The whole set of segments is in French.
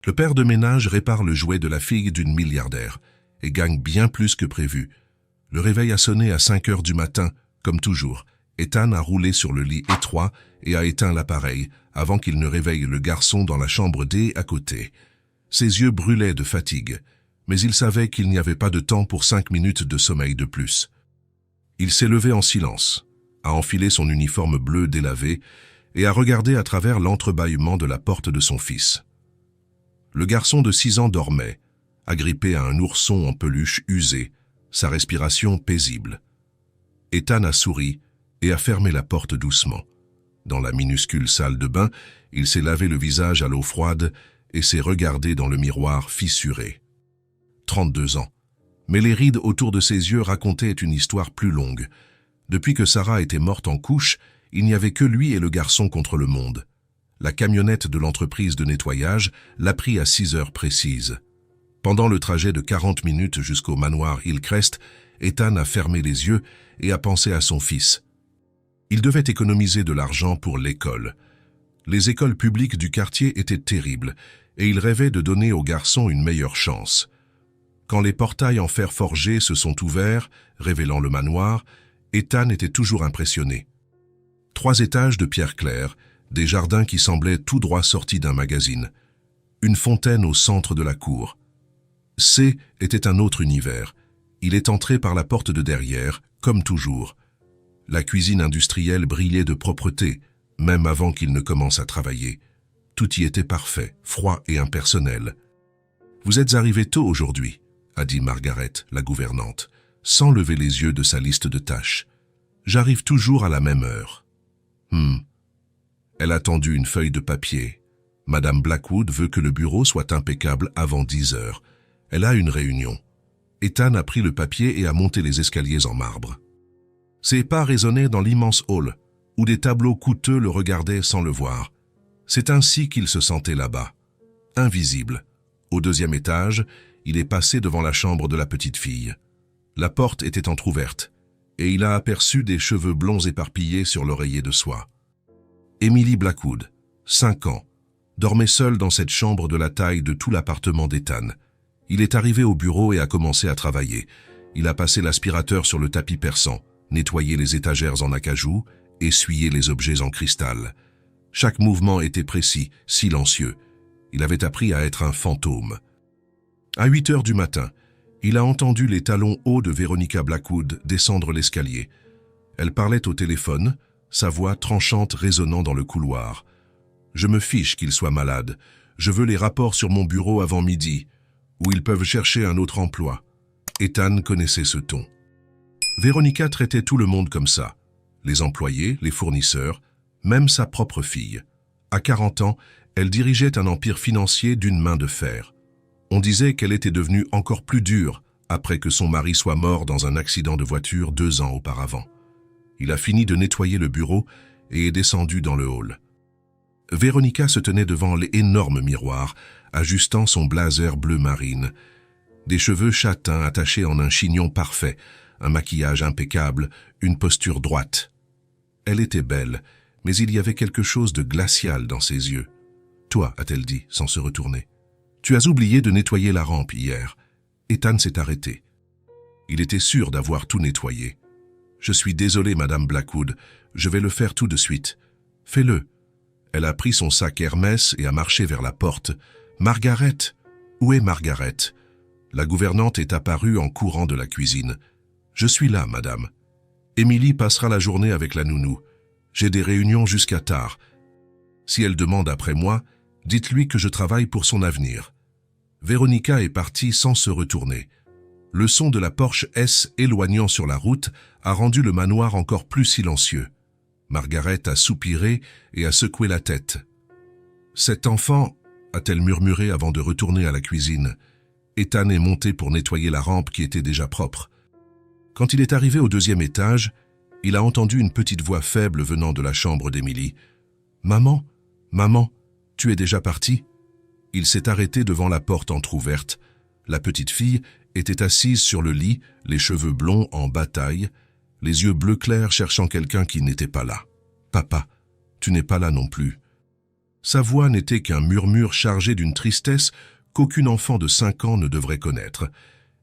Le père de ménage répare le jouet de la fille d'une milliardaire et gagne bien plus que prévu. Le réveil a sonné à 5 heures du matin, comme toujours. Ethan a roulé sur le lit étroit et a éteint l'appareil avant qu'il ne réveille le garçon dans la chambre D à côté. Ses yeux brûlaient de fatigue, mais il savait qu'il n'y avait pas de temps pour 5 minutes de sommeil de plus. Il s'est levé en silence, a enfilé son uniforme bleu délavé et a regardé à travers l'entrebâillement de la porte de son fils. Le garçon de 6 ans dormait, agrippé à un ourson en peluche usé, sa respiration paisible. Ethan a souri et a fermé la porte doucement. Dans la minuscule salle de bain, il s'est lavé le visage à l'eau froide et s'est regardé dans le miroir fissuré. 32 ans. Mais les rides autour de ses yeux racontaient une histoire plus longue. Depuis que Sarah était morte en couche, il n'y avait que lui et le garçon contre le monde. La camionnette de l'entreprise de nettoyage l'a pris à 6 heures précises. Pendant le trajet de 40 minutes jusqu'au manoir Hillcrest, Ethan a fermé les yeux et a pensé à son fils. Il devait économiser de l'argent pour l'école. Les écoles publiques du quartier étaient terribles et il rêvait de donner au garçon une meilleure chance. Quand les portails en fer forgé se sont ouverts, révélant le manoir, Ethan était toujours impressionné. 3 étages de pierre claire, des jardins qui semblaient tout droit sortis d'un magazine, une fontaine au centre de la cour. C était un autre univers. Il est entré par la porte de derrière, comme toujours. La cuisine industrielle brillait de propreté, même avant qu'il ne commence à travailler. Tout y était parfait, froid et impersonnel. « Vous êtes arrivé tôt aujourd'hui », a dit Margaret, la gouvernante, sans lever les yeux de sa liste de tâches. « J'arrive toujours à la même heure. » Elle a tendu une feuille de papier. Madame Blackwood veut que le bureau soit impeccable avant 10 heures. Elle a une réunion. Ethan a pris le papier et a monté les escaliers en marbre. Ses pas résonnaient dans l'immense hall, où des tableaux coûteux le regardaient sans le voir. C'est ainsi qu'il se sentait là-bas, invisible. Au 2e étage, il est passé devant la chambre de la petite fille. La porte était entr'ouverte, et il a aperçu des cheveux blonds éparpillés sur l'oreiller de soie. Emily Blackwood, 5 ans, dormait seule dans cette chambre de la taille de tout l'appartement d'Ethan. Il est arrivé au bureau et a commencé à travailler. Il a passé l'aspirateur sur le tapis persan, nettoyé les étagères en acajou, essuyé les objets en cristal. Chaque mouvement était précis, silencieux. Il avait appris à être un fantôme. À 8 heures du matin, il a entendu les talons hauts de Veronica Blackwood descendre l'escalier. Elle parlait au téléphone, sa voix tranchante résonnant dans le couloir. « Je me fiche qu'il soit malade. Je veux les rapports sur mon bureau avant midi, où ils peuvent chercher un autre emploi. » Ethan connaissait ce ton. Veronica traitait tout le monde comme ça. Les employés, les fournisseurs, même sa propre fille. À 40 ans, elle dirigeait un empire financier d'une main de fer. On disait qu'elle était devenue encore plus dure après que son mari soit mort dans un accident de voiture 2 ans auparavant. Il a fini de nettoyer le bureau et est descendu dans le hall. Veronica se tenait devant l'énorme miroir, ajustant son blazer bleu marine. Des cheveux châtains attachés en un chignon parfait, un maquillage impeccable, une posture droite. Elle était belle, mais il y avait quelque chose de glacial dans ses yeux. « Toi, a-t-elle dit, sans se retourner. Tu as oublié de nettoyer la rampe hier. » Ethan s'est arrêté. Il était sûr d'avoir tout nettoyé. « Je suis désolé, Madame Blackwood, je vais le faire tout de suite. »« Fais-le. » Elle a pris son sac Hermès et a marché vers la porte. « Margaret, où est Margaret ?» La gouvernante est apparue en courant de la cuisine. « Je suis là, madame. Émilie passera la journée avec la nounou. J'ai des réunions jusqu'à tard. Si elle demande après moi, dites-lui que je travaille pour son avenir. » Veronica est partie sans se retourner. Le son de la Porsche S éloignant sur la route a rendu le manoir encore plus silencieux. Margaret a soupiré et a secoué la tête. « Cet enfant, » a-t-elle murmuré avant de retourner à la cuisine. Ethan est monté pour nettoyer la rampe qui était déjà propre. Quand il est arrivé au 2e étage, il a entendu une petite voix faible venant de la chambre d'Emily. « Maman, maman, tu es déjà partie ?» Il s'est arrêté devant la porte entr'ouverte. La petite fille était assise sur le lit, les cheveux blonds en bataille, les yeux bleu clair cherchant quelqu'un qui n'était pas là. « Papa, tu n'es pas là non plus. » Sa voix n'était qu'un murmure chargé d'une tristesse qu'aucun enfant de 5 ans ne devrait connaître.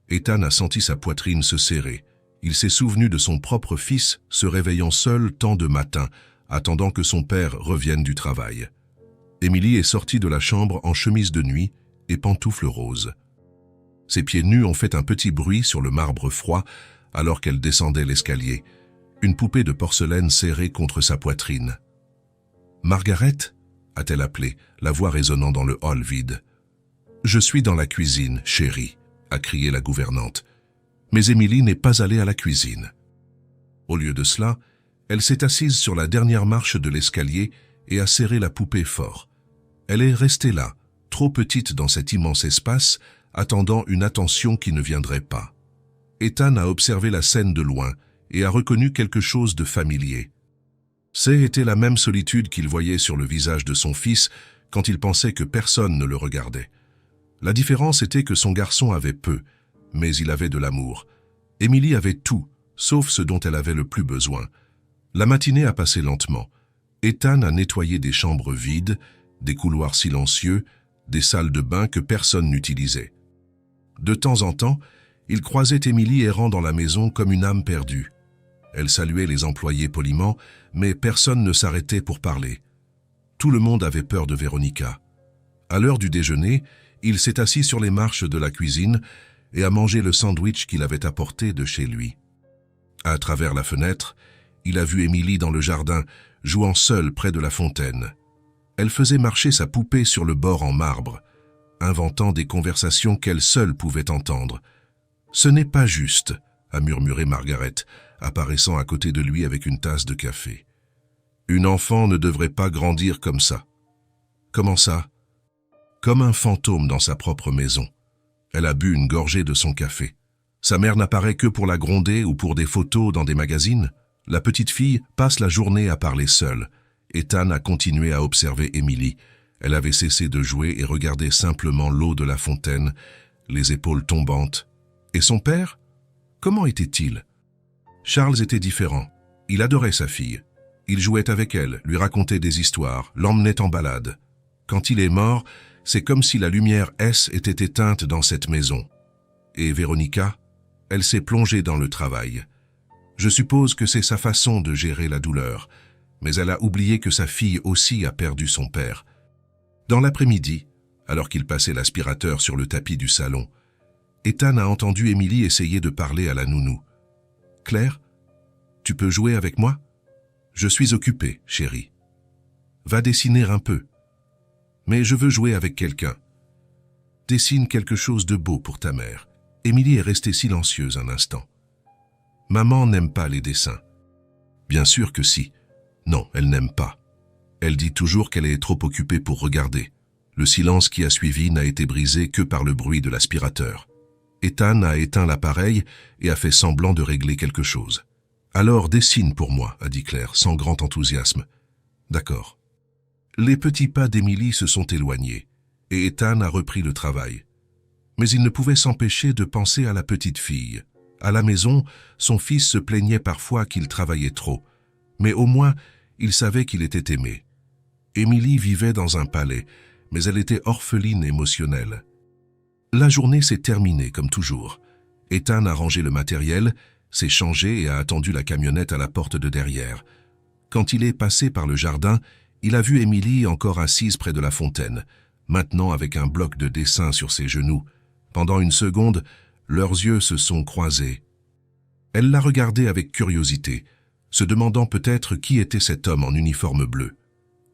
Ethan a senti sa poitrine se serrer. Il s'est souvenu de son propre fils se réveillant seul tant de matins, attendant que son père revienne du travail. Emily est sortie de la chambre en chemise de nuit et pantoufles roses. Ses pieds nus ont fait un petit bruit sur le marbre froid alors qu'elle descendait l'escalier, une poupée de porcelaine serrée contre sa poitrine. « Margaret ?» a-t-elle appelé, la voix résonnant dans le hall vide. « Je suis dans la cuisine, chérie », a crié la gouvernante. Mais Emily n'est pas allée à la cuisine. Au lieu de cela, elle s'est assise sur la dernière marche de l'escalier et a serré la poupée fort. Elle est restée là, trop petite dans cet immense espace, attendant une attention qui ne viendrait pas. Ethan a observé la scène de loin et a reconnu quelque chose de familier. C'était la même solitude qu'il voyait sur le visage de son fils quand il pensait que personne ne le regardait. La différence était que son garçon avait peu, mais il avait de l'amour. Emily avait tout, sauf ce dont elle avait le plus besoin. La matinée a passé lentement. Ethan a nettoyé des chambres vides, des couloirs silencieux, des salles de bain que personne n'utilisait. De temps en temps, il croisait Emily errant dans la maison comme une âme perdue. Elle saluait les employés poliment, mais personne ne s'arrêtait pour parler. Tout le monde avait peur de Véronica. À l'heure du déjeuner, il s'est assis sur les marches de la cuisine et a mangé le sandwich qu'il avait apporté de chez lui. À travers la fenêtre, il a vu Emily dans le jardin, jouant seule près de la fontaine. Elle faisait marcher sa poupée sur le bord en marbre, inventant des conversations qu'elle seule pouvait entendre. « Ce n'est pas juste », a murmuré Margaret, apparaissant à côté de lui avec une tasse de café. « Une enfant ne devrait pas grandir comme ça. »« Comment ça ?»« Comme un fantôme dans sa propre maison. » Elle a bu une gorgée de son café. Sa mère n'apparaît que pour la gronder ou pour des photos dans des magazines. La petite fille passe la journée à parler seule. Ethan a continué à observer Emily. Elle avait cessé de jouer et regardait simplement l'eau de la fontaine, les épaules tombantes. Et son père? Comment était-il? Charles était différent. Il adorait sa fille. Il jouait avec elle, lui racontait des histoires, l'emmenait en balade. Quand il est mort, c'est comme si la lumière S était éteinte dans cette maison. Et Véronica, elle s'est plongée dans le travail. Je suppose que c'est sa façon de gérer la douleur, mais elle a oublié que sa fille aussi a perdu son père. Dans l'après-midi, alors qu'il passait l'aspirateur sur le tapis du salon, Ethan a entendu Emily essayer de parler à la nounou. « Claire, tu peux jouer avec moi? Je suis occupée, chérie. Va dessiner un peu. Mais je veux jouer avec quelqu'un. Dessine quelque chose de beau pour ta mère. » Emily est restée silencieuse un instant. « Maman n'aime pas les dessins. » « Bien sûr que si. Non, elle n'aime pas. Elle dit toujours qu'elle est trop occupée pour regarder. » Le silence qui a suivi n'a été brisé que par le bruit de l'aspirateur. Ethan a éteint l'appareil et a fait semblant de régler quelque chose. « Alors dessine pour moi, » a dit Claire, sans grand enthousiasme. « D'accord. » Les petits pas d'Emily se sont éloignés, et Ethan a repris le travail. Mais il ne pouvait s'empêcher de penser à la petite fille. À la maison, son fils se plaignait parfois qu'il travaillait trop, mais au moins, il savait qu'il était aimé. Emily vivait dans un palais, mais elle était orpheline émotionnelle. La journée s'est terminée comme toujours. Ethan a rangé le matériel, s'est changé et a attendu la camionnette à la porte de derrière. Quand il est passé par le jardin, il a vu Emily encore assise près de la fontaine, maintenant avec un bloc de dessin sur ses genoux. Pendant une seconde, leurs yeux se sont croisés. Elle l'a regardé avec curiosité, se demandant peut-être qui était cet homme en uniforme bleu.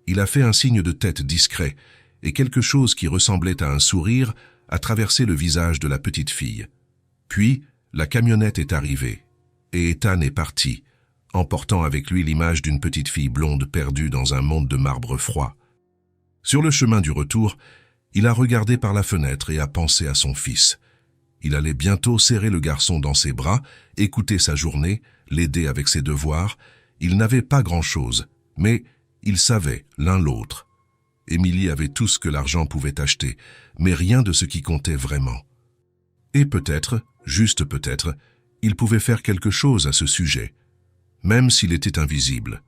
Il a fait un signe de tête discret, et quelque chose qui ressemblait à un sourire a traversé le visage de la petite fille. Puis, la camionnette est arrivée, et Ethan est parti, emportant avec lui l'image d'une petite fille blonde perdue dans un monde de marbre froid. Sur le chemin du retour, il a regardé par la fenêtre et a pensé à son fils. Il allait bientôt serrer le garçon dans ses bras, écouter sa journée, l'aider avec ses devoirs. Il n'avait pas grand-chose, mais ils savaient l'un l'autre. Emily avait tout ce que l'argent pouvait acheter, mais rien de ce qui comptait vraiment. Et peut-être, juste peut-être, il pouvait faire quelque chose à ce sujet, même s'il était invisible.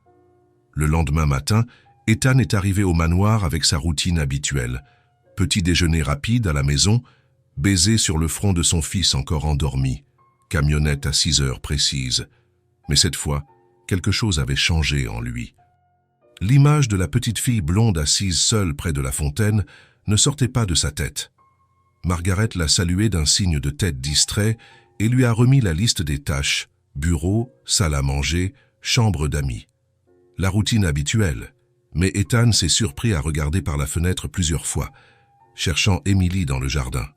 Le lendemain matin, Ethan est arrivé au manoir avec sa routine habituelle. Petit déjeuner rapide à la maison, baiser sur le front de son fils encore endormi, camionnette à 6 heures précises. Mais cette fois, quelque chose avait changé en lui. L'image de la petite fille blonde assise seule près de la fontaine ne sortait pas de sa tête. Margaret l'a salué d'un signe de tête distrait et lui a remis la liste des tâches, bureau, salle à manger, chambre d'amis. La routine habituelle. Mais Ethan s'est surpris à regarder par la fenêtre plusieurs fois, cherchant Emily dans le jardin.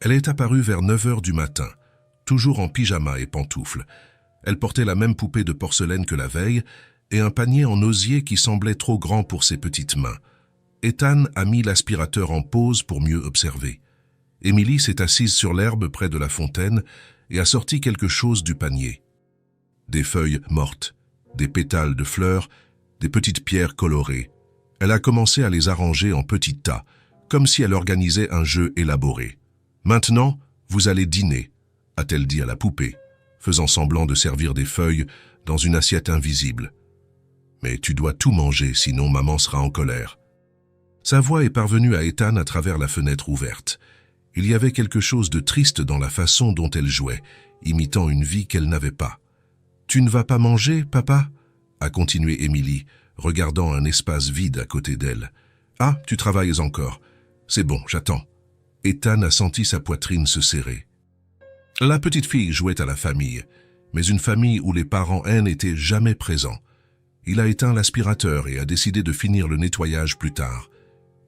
Elle est apparue vers 9 heures du matin, toujours en pyjama et pantoufles. Elle portait la même poupée de porcelaine que la veille et un panier en osier qui semblait trop grand pour ses petites mains. Ethan a mis l'aspirateur en pause pour mieux observer. Emily s'est assise sur l'herbe près de la fontaine et a sorti quelque chose du panier. Des feuilles mortes, des pétales de fleurs, des petites pierres colorées. Elle a commencé à les arranger en petits tas, comme si elle organisait un jeu élaboré. « Maintenant, vous allez dîner », a-t-elle dit à la poupée, faisant semblant de servir des feuilles dans une assiette invisible. « Mais tu dois tout manger, sinon maman sera en colère. » Sa voix est parvenue à Ethan à travers la fenêtre ouverte. Il y avait quelque chose de triste dans la façon dont elle jouait, imitant une vie qu'elle n'avait pas. « Tu ne vas pas manger, papa ?» a continué Emily, regardant un espace vide à côté d'elle. « Ah, tu travailles encore. C'est bon, j'attends. » Ethan a senti sa poitrine se serrer. La petite fille jouait à la famille, mais une famille où les parents n'étaient jamais présents. Il a éteint l'aspirateur et a décidé de finir le nettoyage plus tard.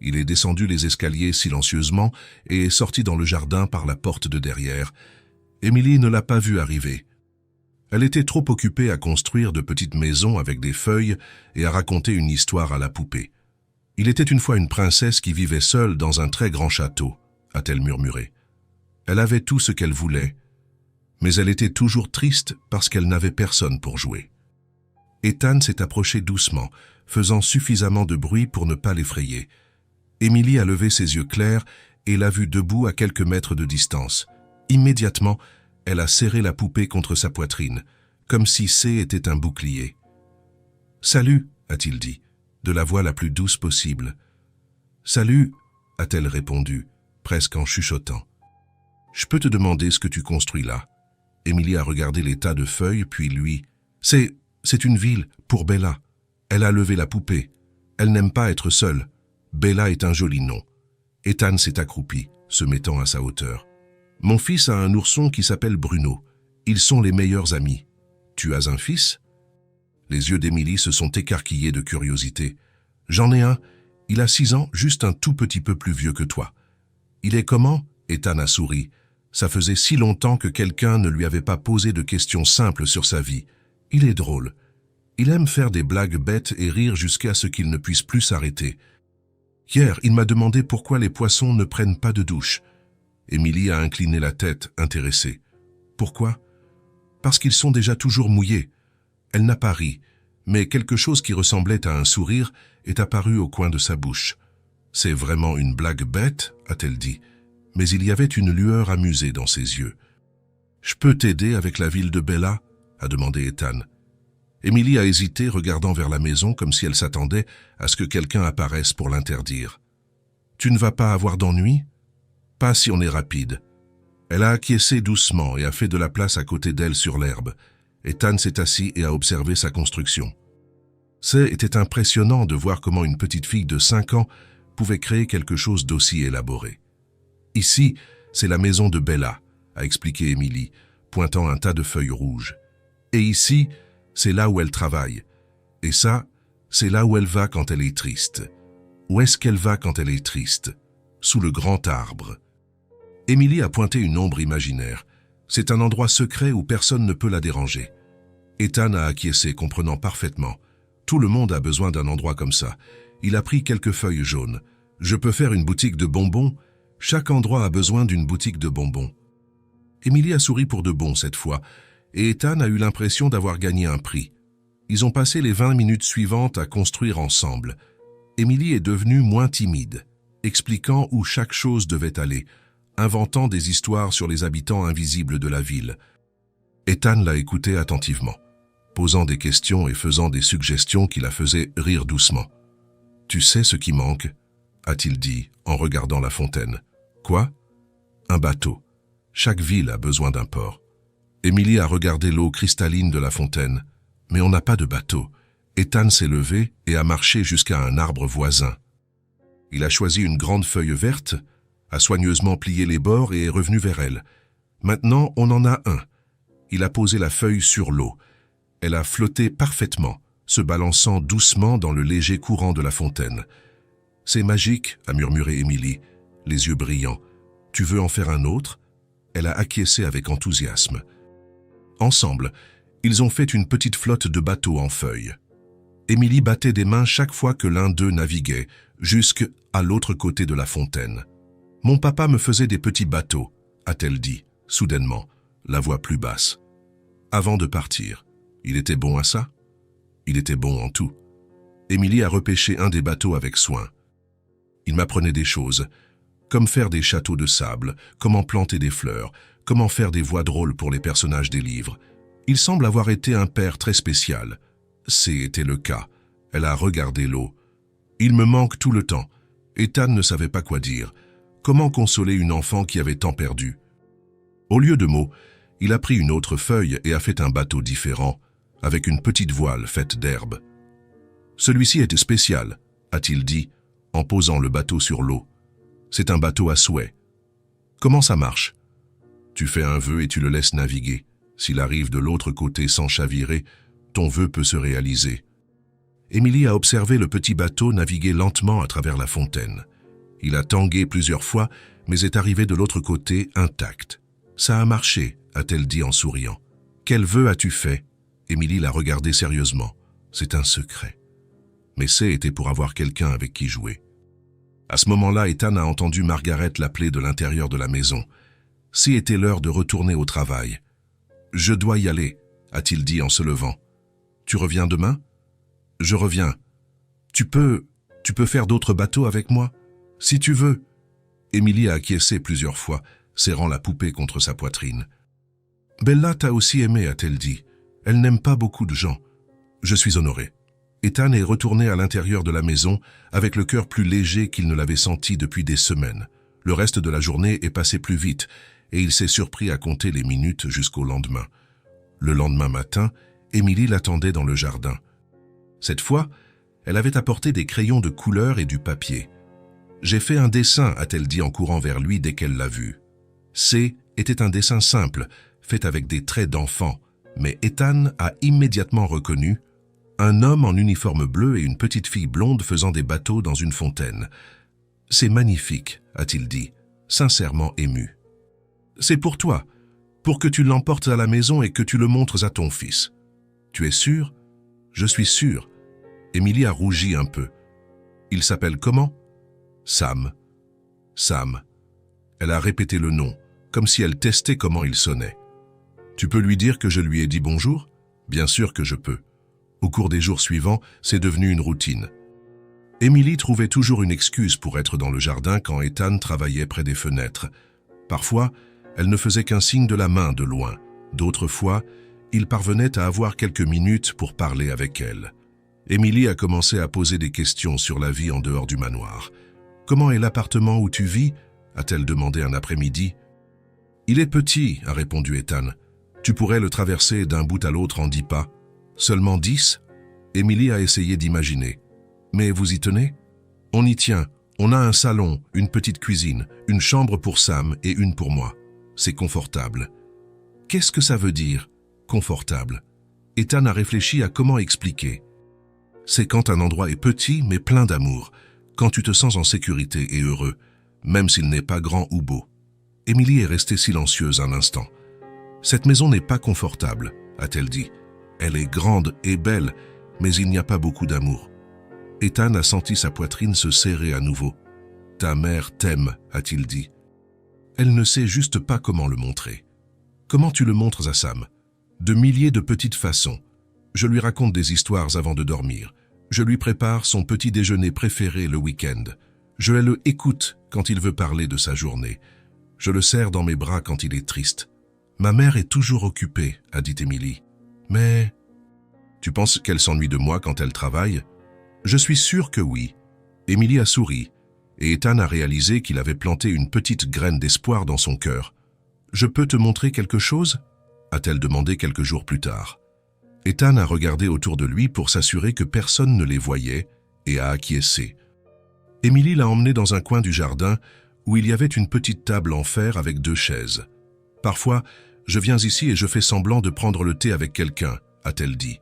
Il est descendu les escaliers silencieusement et est sorti dans le jardin par la porte de derrière. Emily ne l'a pas vu arriver. Elle était trop occupée à construire de petites maisons avec des feuilles et à raconter une histoire à la poupée. « Il était une fois une princesse qui vivait seule dans un très grand château », a-t-elle murmuré. Elle avait tout ce qu'elle voulait, mais elle était toujours triste parce qu'elle n'avait personne pour jouer. Ethan s'est approché doucement, faisant suffisamment de bruit pour ne pas l'effrayer. Emily a levé ses yeux clairs et l'a vu debout à quelques mètres de distance. Immédiatement, elle a serré la poupée contre sa poitrine, comme si C était un bouclier. « Salut », a-t-il dit, de la voix la plus douce possible. « Salut », a-t-elle répondu, presque en chuchotant. « Je peux te demander ce que tu construis là ?» Emily a regardé les tas de feuilles, puis lui. « C'est une ville, pour Bella. Elle a levé la poupée. Elle n'aime pas être seule. Bella est un joli nom. » Ethan s'est accroupi, se mettant à sa hauteur. « Mon fils a un ourson qui s'appelle Bruno. Ils sont les meilleurs amis. Tu as un fils ?» Les yeux d'Emily se sont écarquillés de curiosité. « J'en ai un. Il a 6 ans, juste un tout petit peu plus vieux que toi. »« Il est comment ?» Ethan a souri. Ça faisait si longtemps que quelqu'un ne lui avait pas posé de questions simples sur sa vie. « Il est drôle. Il aime faire des blagues bêtes et rire jusqu'à ce qu'il ne puisse plus s'arrêter. Hier, il m'a demandé pourquoi les poissons ne prennent pas de douche. » Emily a incliné la tête, intéressée. « Pourquoi ?»« Parce qu'ils sont déjà toujours mouillés. » Elle n'a pas ri, mais quelque chose qui ressemblait à un sourire est apparu au coin de sa bouche. « C'est vraiment une blague bête ?» a-t-elle dit, mais il y avait une lueur amusée dans ses yeux. « Je peux t'aider avec la ville de Bella ?» a demandé Ethan. Emily a hésité, regardant vers la maison comme si elle s'attendait à ce que quelqu'un apparaisse pour l'interdire. « Tu ne vas pas avoir d'ennui ?»« Pas si on est rapide. » Elle a acquiescé doucement et a fait de la place à côté d'elle sur l'herbe. Ethan s'est assis et a observé sa construction. C'était impressionnant de voir comment une petite fille de 5 ans pouvait créer quelque chose d'aussi élaboré. « Ici, c'est la maison de Bella », a expliqué Emily, pointant un tas de feuilles rouges. « Et ici, c'est là où elle travaille. Et ça, c'est là où elle va quand elle est triste. Où est-ce qu'elle va quand elle est triste? Sous le grand arbre. » Emily a pointé une ombre imaginaire. C'est un endroit secret où personne ne peut la déranger. Ethan a acquiescé, comprenant parfaitement. Tout le monde a besoin d'un endroit comme ça. Il a pris quelques feuilles jaunes. « Je peux faire une boutique de bonbons? Chaque endroit a besoin d'une boutique de bonbons. » Emily a souri pour de bon cette fois, et Ethan a eu l'impression d'avoir gagné un prix. Ils ont passé les 20 minutes suivantes à construire ensemble. Emily est devenue moins timide, expliquant où chaque chose devait aller, inventant des histoires sur les habitants invisibles de la ville. Ethan l'a écoutée attentivement, posant des questions et faisant des suggestions qui la faisaient rire doucement. Tu sais ce qui manque, a-t-il dit en regardant la fontaine. Quoi? Un bateau. Chaque ville a besoin d'un port. Émilie a regardé l'eau cristalline de la fontaine. Mais on n'a pas de bateau. Ethan s'est levé et a marché jusqu'à un arbre voisin. Il a choisi une grande feuille verte, a soigneusement plié les bords et est revenu vers elle. Maintenant, on en a un. Il a posé la feuille sur l'eau. Elle a flotté parfaitement, se balançant doucement dans le léger courant de la fontaine. « C'est magique, » a murmuré Émilie, les yeux brillants. « Tu veux en faire un autre ?» Elle a acquiescé avec enthousiasme. Ensemble, ils ont fait une petite flotte de bateaux en feuilles. Émilie battait des mains chaque fois que l'un d'eux naviguait, jusqu'à l'autre côté de la fontaine. « Mon papa me faisait des petits bateaux, » a-t-elle dit, soudainement, la voix plus basse. Avant de partir, il était bon à ça? Il était bon en tout. Émilie a repêché un des bateaux avec soin. Il m'apprenait des choses, comme faire des châteaux de sable, comment planter des fleurs, comment faire des voix drôles pour les personnages des livres. Il semble avoir été un père très spécial. C'était le cas. Elle a regardé l'eau. Il me manque tout le temps. Ethan ne savait pas quoi dire. Comment consoler une enfant qui avait tant perdu? Au lieu de mots, il a pris une autre feuille et a fait un bateau différent, avec une petite voile faite d'herbe. Celui-ci était spécial, a-t-il dit, en posant le bateau sur l'eau. C'est un bateau à souhait. Comment ça marche? Tu fais un vœu et tu le laisses naviguer. S'il arrive de l'autre côté sans chavirer, ton vœu peut se réaliser. Émilie a observé le petit bateau naviguer lentement à travers la fontaine. Il a tangué plusieurs fois, mais est arrivé de l'autre côté intact. Ça a marché, a-t-elle dit en souriant. Quel vœu as-tu fait? Émilie l'a regardé sérieusement. C'est un secret. Mais C était pour avoir quelqu'un avec qui jouer. À ce moment-là, Ethan a entendu Margaret l'appeler de l'intérieur de la maison. C était l'heure de retourner au travail. « Je dois y aller », a-t-il dit en se levant. « Tu reviens demain ?»« Je reviens. Tu peux faire d'autres bateaux avec moi? Si tu veux. » Émilie a acquiescé plusieurs fois, serrant la poupée contre sa poitrine. « Bella t'a aussi aimé, a-t-elle dit. Elle n'aime pas beaucoup de gens. Je suis honoré. » Ethan est retourné à l'intérieur de la maison avec le cœur plus léger qu'il ne l'avait senti depuis des semaines. Le reste de la journée est passé plus vite et il s'est surpris à compter les minutes jusqu'au lendemain. Le lendemain matin, Émilie l'attendait dans le jardin. Cette fois, elle avait apporté des crayons de couleur et du papier. « J'ai fait un dessin », a-t-elle dit en courant vers lui dès qu'elle l'a vu. C était un dessin simple, fait avec des traits d'enfant, mais Ethan a immédiatement reconnu un homme en uniforme bleu et une petite fille blonde faisant des bateaux dans une fontaine. « C'est magnifique », a-t-il dit, sincèrement ému. « C'est pour toi, pour que tu l'emportes à la maison et que tu le montres à ton fils. Tu es sûr? »« Je suis sûr. » Émilie a rougi un peu. « Il s'appelle comment? »« Sam. »« Sam. » Elle a répété le nom, comme si elle testait comment il sonnait. « Tu peux lui dire que je lui ai dit bonjour? »« Bien sûr que je peux. » Au cours des jours suivants, c'est devenu une routine. Émilie trouvait toujours une excuse pour être dans le jardin quand Ethan travaillait près des fenêtres. Parfois, elle ne faisait qu'un signe de la main de loin. D'autres fois, il parvenait à avoir quelques minutes pour parler avec elle. Émilie a commencé à poser des questions sur la vie en dehors du manoir. « Comment est l'appartement où tu vis ?» a-t-elle demandé un après-midi. « Il est petit », a répondu Ethan. « Tu pourrais le traverser d'un bout à l'autre en 10 pas. » Seulement 10? Émilie a essayé d'imaginer. Mais vous y tenez? On y tient. On a un salon, une petite cuisine, une chambre pour Sam et une pour moi. C'est confortable. Qu'est-ce que ça veut dire, confortable? Ethan a réfléchi à comment expliquer. C'est quand un endroit est petit mais plein d'amour, quand tu te sens en sécurité et heureux, même s'il n'est pas grand ou beau. Émilie est restée silencieuse un instant. Cette maison n'est pas confortable, a-t-elle dit. Elle est grande et belle, mais il n'y a pas beaucoup d'amour. Ethan a senti sa poitrine se serrer à nouveau. « Ta mère t'aime », a-t-il dit. Elle ne sait juste pas comment le montrer. Comment tu le montres à Sam? De milliers de petites façons. Je lui raconte des histoires avant de dormir. Je lui prépare son petit déjeuner préféré le week-end. Je le écoute quand il veut parler de sa journée. Je le serre dans mes bras quand il est triste. Ma mère est toujours occupée, a dit Émilie. Mais... Tu penses qu'elle s'ennuie de moi quand elle travaille? Je suis sûre que oui. Émilie a souri, et Ethan a réalisé qu'il avait planté une petite graine d'espoir dans son cœur. « Je peux te montrer quelque chose ?» a-t-elle demandé quelques jours plus tard. Ethan a regardé autour de lui pour s'assurer que personne ne les voyait et a acquiescé. Émilie l'a emmené dans un coin du jardin où il y avait une petite table en fer avec 2 chaises. « Parfois, je viens ici et je fais semblant de prendre le thé avec quelqu'un, a-t-elle dit.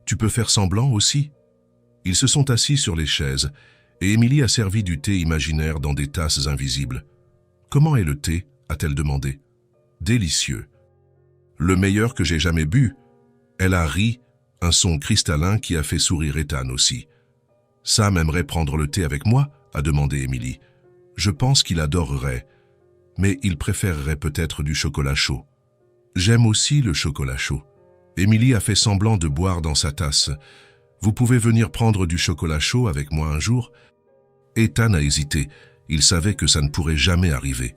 Tu peux faire semblant aussi ?» Ils se sont assis sur les chaises et Émilie a servi du thé imaginaire dans des tasses invisibles. « Comment est le thé ?» a-t-elle demandé. « Délicieux. Le meilleur que j'ai jamais bu. » Elle a ri, un son cristallin qui a fait sourire Ethan aussi. « Sam aimerait prendre le thé avec moi ?» a demandé Émilie. « Je pense qu'il adorerait, mais il préférerait peut-être du chocolat chaud. » « J'aime aussi le chocolat chaud. » Émilie a fait semblant de boire dans sa tasse. « Vous pouvez venir prendre du chocolat chaud avec moi un jour ?» Ethan a hésité. Il savait que ça ne pourrait jamais arriver.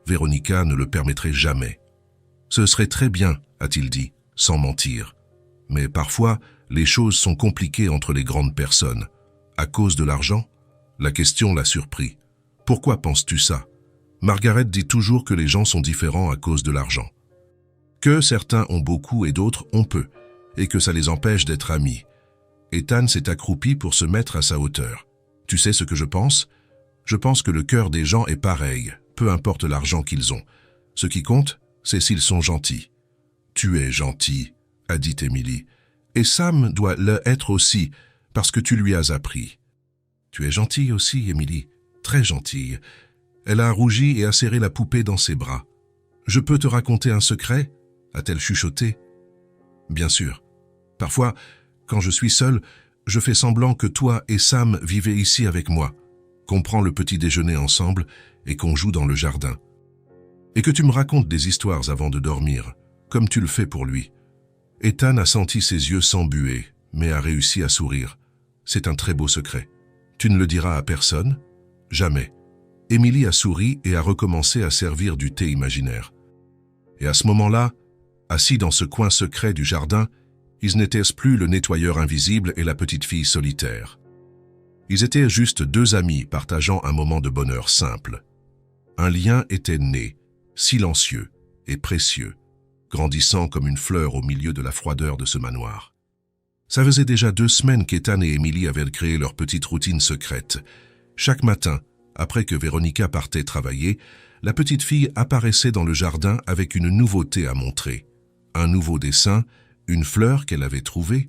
Véronica ne le permettrait jamais. « Ce serait très bien, a-t-il dit, sans mentir. Mais parfois, les choses sont compliquées entre les grandes personnes. À cause de l'argent ? La question l'a surpris. « Pourquoi penses-tu ça ? Margaret dit toujours que les gens sont différents à cause de l'argent. Que certains ont beaucoup et d'autres ont peu, et que ça les empêche d'être amis. » Ethan s'est accroupi pour se mettre à sa hauteur. « Tu sais ce que je pense ? Je pense que le cœur des gens est pareil, peu importe l'argent qu'ils ont. Ce qui compte, c'est s'ils sont gentils. »« Tu es gentil, » a dit Émilie. « Et Sam doit l'être aussi, parce que tu lui as appris. »« Tu es gentille aussi, Émilie, très gentille. » Elle a rougi et a serré la poupée dans ses bras. « Je peux te raconter un secret ?» a-t-elle chuchoté. « Bien sûr. Parfois, quand je suis seule, je fais semblant que toi et Sam vivez ici avec moi, qu'on prend le petit déjeuner ensemble et qu'on joue dans le jardin. Et que tu me racontes des histoires avant de dormir, comme tu le fais pour lui. » Ethan a senti ses yeux s'embuer, mais a réussi à sourire. « C'est un très beau secret. Tu ne le diras à personne ? » « Jamais. » Émilie a souri et a recommencé à servir du thé imaginaire. Et à ce moment-là, assis dans ce coin secret du jardin, ils n'étaient plus le nettoyeur invisible et la petite fille solitaire. Ils étaient juste 2 amis partageant un moment de bonheur simple. Un lien était né, silencieux et précieux, grandissant comme une fleur au milieu de la froideur de ce manoir. Ça faisait déjà 2 semaines qu'Ethan et Émilie avaient créé leur petite routine secrète. Chaque matin, après que Véronica partait travailler, la petite fille apparaissait dans le jardin avec une nouveauté à montrer. Un nouveau dessin, une fleur qu'elle avait trouvée,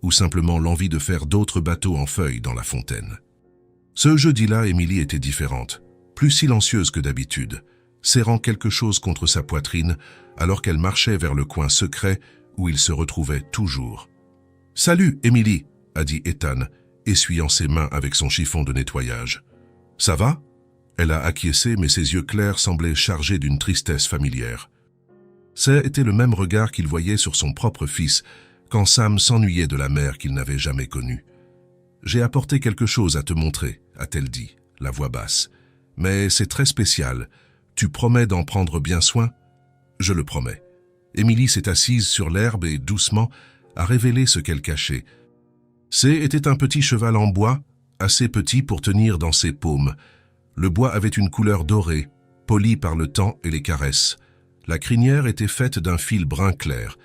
ou simplement l'envie de faire d'autres bateaux en feuilles dans la fontaine. Ce jeudi-là, Émilie était différente, plus silencieuse que d'habitude, serrant quelque chose contre sa poitrine alors qu'elle marchait vers le coin secret où il se retrouvait toujours. « Salut, Émilie !» a dit Ethan, essuyant ses mains avec son chiffon de nettoyage. « Ça va ?» Elle a acquiescé, mais ses yeux clairs semblaient chargés d'une tristesse familière. C'était le même regard qu'il voyait sur son propre fils quand Sam s'ennuyait de la mère qu'il n'avait jamais connue. « J'ai apporté quelque chose à te montrer, » a-t-elle dit, la voix basse. « Mais c'est très spécial. Tu promets d'en prendre bien soin ?»« Je le promets. » Émilie s'est assise sur l'herbe et, doucement, a révélé ce qu'elle cachait. C'était un petit cheval en bois, assez petit pour tenir dans ses paumes. Le bois avait une couleur dorée, polie par le temps et les caresses. La crinière était faite d'un fil brun clair,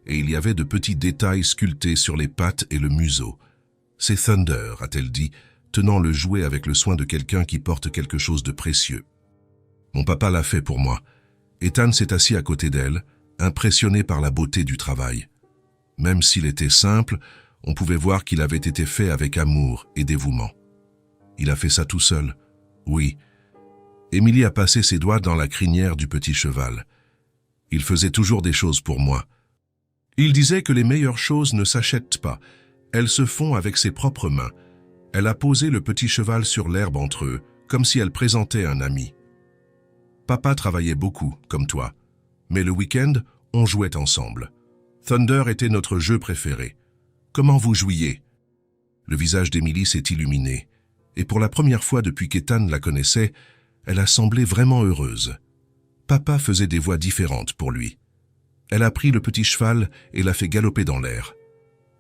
et il y avait de petits détails sculptés sur les pattes et le museau. « C'est Thunder », a-t-elle dit, tenant le jouet avec le soin de quelqu'un qui porte quelque chose de précieux. « Mon papa l'a fait pour moi. » Ethan s'est assis à côté d'elle, impressionné par la beauté du travail. Même s'il était simple, on pouvait voir qu'il avait été fait avec amour et dévouement. Il a fait ça tout seul. Oui. Émilie a passé ses doigts dans la crinière du petit cheval. Il faisait toujours des choses pour moi. Il disait que les meilleures choses ne s'achètent pas. Elles se font avec ses propres mains. Elle a posé le petit cheval sur l'herbe entre eux, comme si elle présentait un ami. Papa travaillait beaucoup, comme toi. Mais le week-end, on jouait ensemble. Thunder était notre jeu préféré. Comment vous jouiez ? Le visage d'Émilie s'est illuminé. Et pour la première fois depuis qu'Ethan la connaissait, elle a semblé vraiment heureuse. Papa faisait des voix différentes pour lui. Elle a pris le petit cheval et l'a fait galoper dans l'air.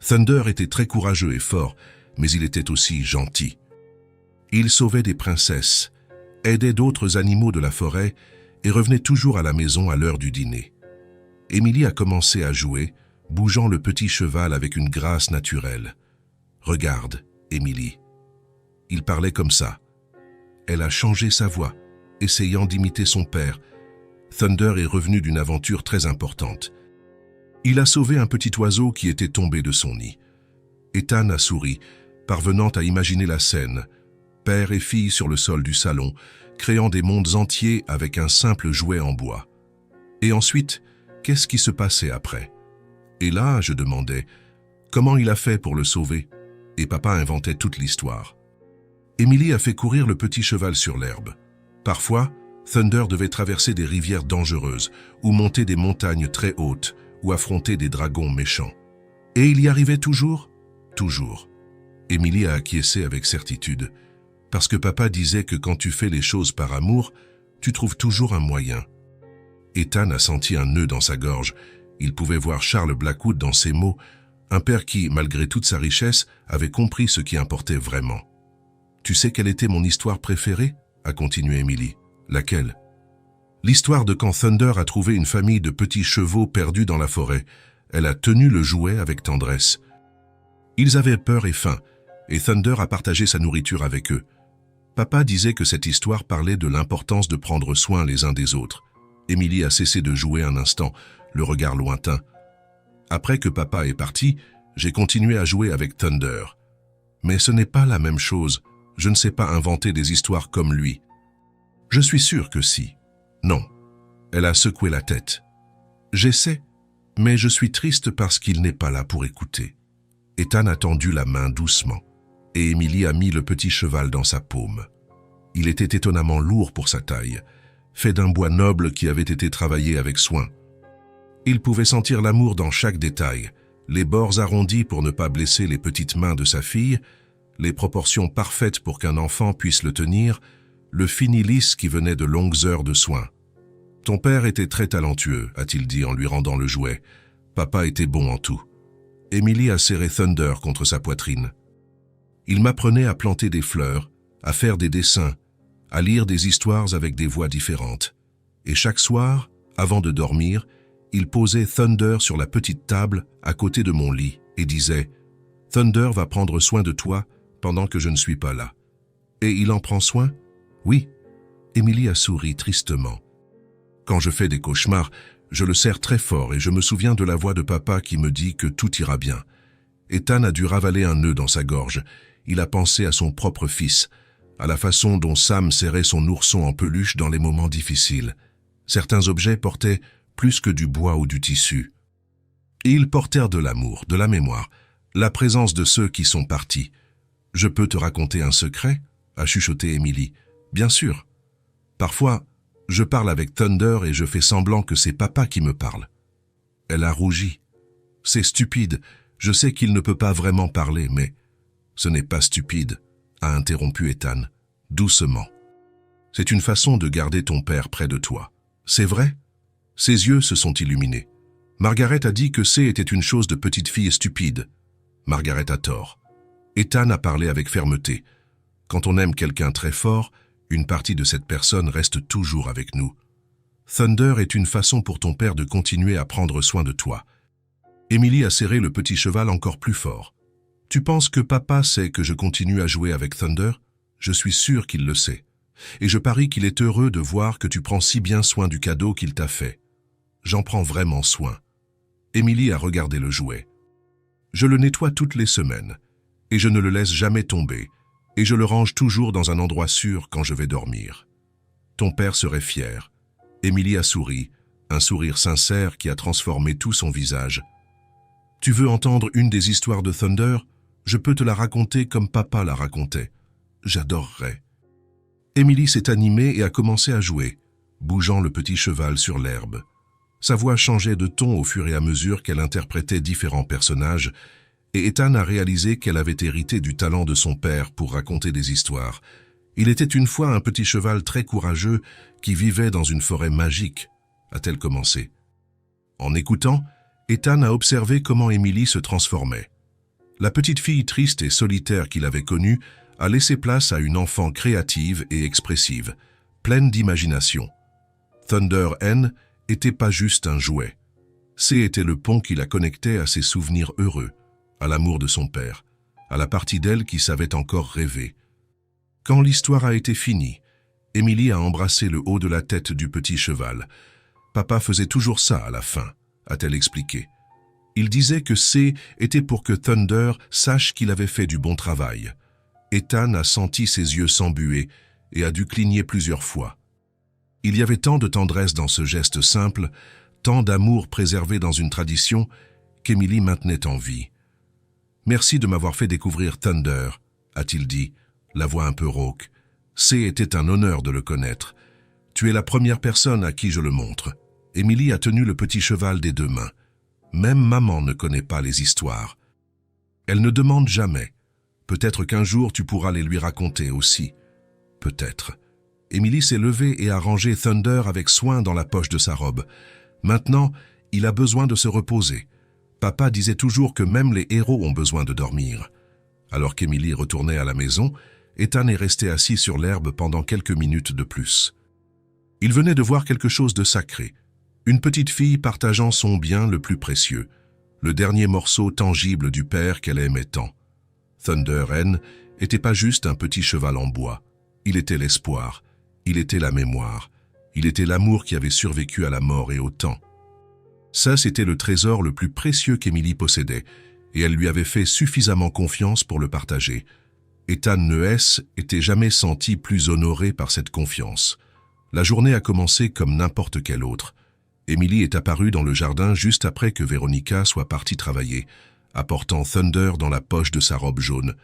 Thunder était très courageux et fort, mais il était aussi gentil. Il sauvait des princesses, aidait d'autres animaux de la forêt et revenait toujours à la maison à l'heure du dîner. Émilie a commencé à jouer, bougeant le petit cheval avec une grâce naturelle. « Regarde, Émilie. » Il parlait comme ça. Elle a changé sa voix, essayant d'imiter son père. Thunder est revenu d'une aventure très importante. Il a sauvé un petit oiseau qui était tombé de son nid. Ethan a souri, parvenant à imaginer la scène, père et fille sur le sol du salon, créant des mondes entiers avec un simple jouet en bois. Et ensuite, qu'est-ce qui se passait après? Et là, je demandais, comment il a fait pour le sauver? Et papa inventait toute l'histoire. Émilie a fait courir le petit cheval sur l'herbe. Parfois, Thunder devait traverser des rivières dangereuses, ou monter des montagnes très hautes, ou affronter des dragons méchants. Et il y arrivait toujours? Toujours. Émilie a acquiescé avec certitude, parce que papa disait que quand tu fais les choses par amour, tu trouves toujours un moyen. Ethan a senti un nœud dans sa gorge. Il pouvait voir Charles Blackwood dans ses mots, un père qui, malgré toute sa richesse, avait compris ce qui importait vraiment. « Tu sais quelle était mon histoire préférée ?» a continué Émilie. « Laquelle ?» L'histoire de quand Thunder a trouvé une famille de petits chevaux perdus dans la forêt. Elle a tenu le jouet avec tendresse. Ils avaient peur et faim, et Thunder a partagé sa nourriture avec eux. Papa disait que cette histoire parlait de l'importance de prendre soin les uns des autres. Émilie a cessé de jouer un instant, le regard lointain. Après que papa est parti, j'ai continué à jouer avec Thunder. Mais ce n'est pas la même chose. Je ne sais pas inventer des histoires comme lui. Je suis sûr que si. Non. Elle a secoué la tête. J'essaie, mais je suis triste parce qu'il n'est pas là pour écouter. Ethan a tendu la main doucement, et Émilie a mis le petit cheval dans sa paume. Il était étonnamment lourd pour sa taille, fait d'un bois noble qui avait été travaillé avec soin. Il pouvait sentir l'amour dans chaque détail, les bords arrondis pour ne pas blesser les petites mains de sa fille, les proportions parfaites pour qu'un enfant puisse le tenir, le fini lisse qui venait de longues heures de soins. « Ton père était très talentueux », a-t-il dit en lui rendant le jouet. « Papa était bon en tout. » Émilie a serré Thunder contre sa poitrine. Il m'apprenait à planter des fleurs, à faire des dessins, à lire des histoires avec des voix différentes. Et chaque soir, avant de dormir, il posait Thunder sur la petite table à côté de mon lit et disait « Thunder va prendre soin de toi pendant que je ne suis pas là. » Et il en prend soin? Oui. Émilie a souri tristement. Quand je fais des cauchemars, je le serre très fort et je me souviens de la voix de papa qui me dit que tout ira bien. Ethan a dû ravaler un nœud dans sa gorge. Il a pensé à son propre fils, à la façon dont Sam serrait son ourson en peluche dans les moments difficiles. Certains objets portaient plus que du bois ou du tissu. Et ils portèrent de l'amour, de la mémoire, la présence de ceux qui sont partis. « Je peux te raconter un secret ?» a chuchoté Émilie. « Bien sûr. Parfois, je parle avec Thunder et je fais semblant que c'est papa qui me parle. » Elle a rougi. « C'est stupide. Je sais qu'il ne peut pas vraiment parler, mais... » « Ce n'est pas stupide, » a interrompu Ethan, doucement. « C'est une façon de garder ton père près de toi. C'est vrai ?» Ses yeux se sont illuminés. Margaret a dit que C était une chose de petite fille stupide. Margaret a tort. Ethan a parlé avec fermeté. Quand on aime quelqu'un très fort, une partie de cette personne reste toujours avec nous. Thunder est une façon pour ton père de continuer à prendre soin de toi. Émilie a serré le petit cheval encore plus fort. Tu penses que papa sait que je continue à jouer avec Thunder? Je suis sûr qu'il le sait. Et je parie qu'il est heureux de voir que tu prends si bien soin du cadeau qu'il t'a fait. J'en prends vraiment soin. Émilie a regardé le jouet. Je le nettoie toutes les semaines, et je ne le laisse jamais tomber, et je le range toujours dans un endroit sûr quand je vais dormir. Ton père serait fier. Émilie a souri, un sourire sincère qui a transformé tout son visage. Tu veux entendre une des histoires de Thunder? Je peux te la raconter comme papa la racontait. J'adorerais. Émilie s'est animée et a commencé à jouer, bougeant le petit cheval sur l'herbe. Sa voix changeait de ton au fur et à mesure qu'elle interprétait différents personnages, et Ethan a réalisé qu'elle avait hérité du talent de son père pour raconter des histoires. Il était une fois un petit cheval très courageux qui vivait dans une forêt magique, a-t-elle commencé. En écoutant, Ethan a observé comment Émilie se transformait. La petite fille triste et solitaire qu'il avait connue a laissé place à une enfant créative et expressive, pleine d'imagination. Thunder N n'était pas juste un jouet. C était le pont qui la connectait à ses souvenirs heureux, à l'amour de son père, à la partie d'elle qui savait encore rêver. Quand l'histoire a été finie, Emily a embrassé le haut de la tête du petit cheval. Papa faisait toujours ça à la fin, a-t-elle expliqué. Il disait que C était pour que Thunder sache qu'il avait fait du bon travail. Ethan a senti ses yeux s'embuer et a dû cligner plusieurs fois. Il y avait tant de tendresse dans ce geste simple, tant d'amour préservé dans une tradition qu'Emily maintenait en vie. « Merci de m'avoir fait découvrir Thunder », a-t-il dit, la voix un peu rauque. « C était un honneur de le connaître. Tu es la première personne à qui je le montre. » Emily a tenu le petit cheval des deux mains. Même maman ne connaît pas les histoires. Elle ne demande jamais. Peut-être qu'un jour tu pourras les lui raconter aussi. Peut-être. Emily s'est levée et a rangé Thunder avec soin dans la poche de sa robe. Maintenant, il a besoin de se reposer. Papa disait toujours que même les héros ont besoin de dormir. Alors qu'Emily retournait à la maison, Ethan est resté assis sur l'herbe pendant quelques minutes de plus. Il venait de voir quelque chose de sacré. Une petite fille partageant son bien le plus précieux, le dernier morceau tangible du père qu'elle aimait tant. Thunder N n'était pas juste un petit cheval en bois. Il était l'espoir, il était la mémoire, il était l'amour qui avait survécu à la mort et au temps. Ça, c'était le trésor le plus précieux qu'Emily possédait, et elle lui avait fait suffisamment confiance pour le partager. Ethan ne s'était jamais senti plus honoré par cette confiance. La journée a commencé comme n'importe quelle autre. Emily est apparue dans le jardin juste après que Veronica soit partie travailler, apportant Thunder dans la poche de sa robe jaune.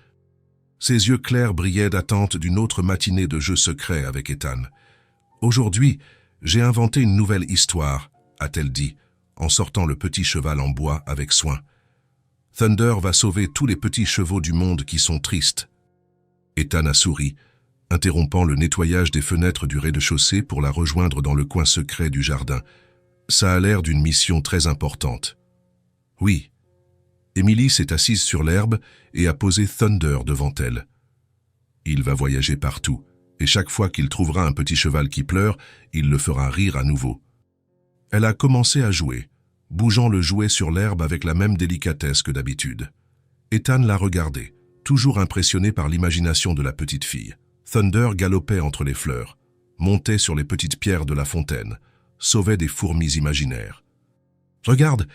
Ses yeux clairs brillaient d'attente d'une autre matinée de jeux secrets avec Ethan. « Aujourd'hui, j'ai inventé une nouvelle histoire », a-t-elle dit, en sortant le petit cheval en bois avec soin. « Thunder va sauver tous les petits chevaux du monde qui sont tristes. » Ethan a souri, interrompant le nettoyage des fenêtres du rez-de-chaussée pour la rejoindre dans le coin secret du jardin. Ça a l'air d'une mission très importante. Oui. Emily s'est assise sur l'herbe et a posé Thunder devant elle. Il va voyager partout, et chaque fois qu'il trouvera un petit cheval qui pleure, il le fera rire à nouveau. Elle a commencé à jouer, bougeant le jouet sur l'herbe avec la même délicatesse que d'habitude. Ethan l'a regardé, toujours impressionné par l'imagination de la petite fille. Thunder galopait entre les fleurs, montait sur les petites pierres de la fontaine, sauvait des fourmis imaginaires. « Regarde,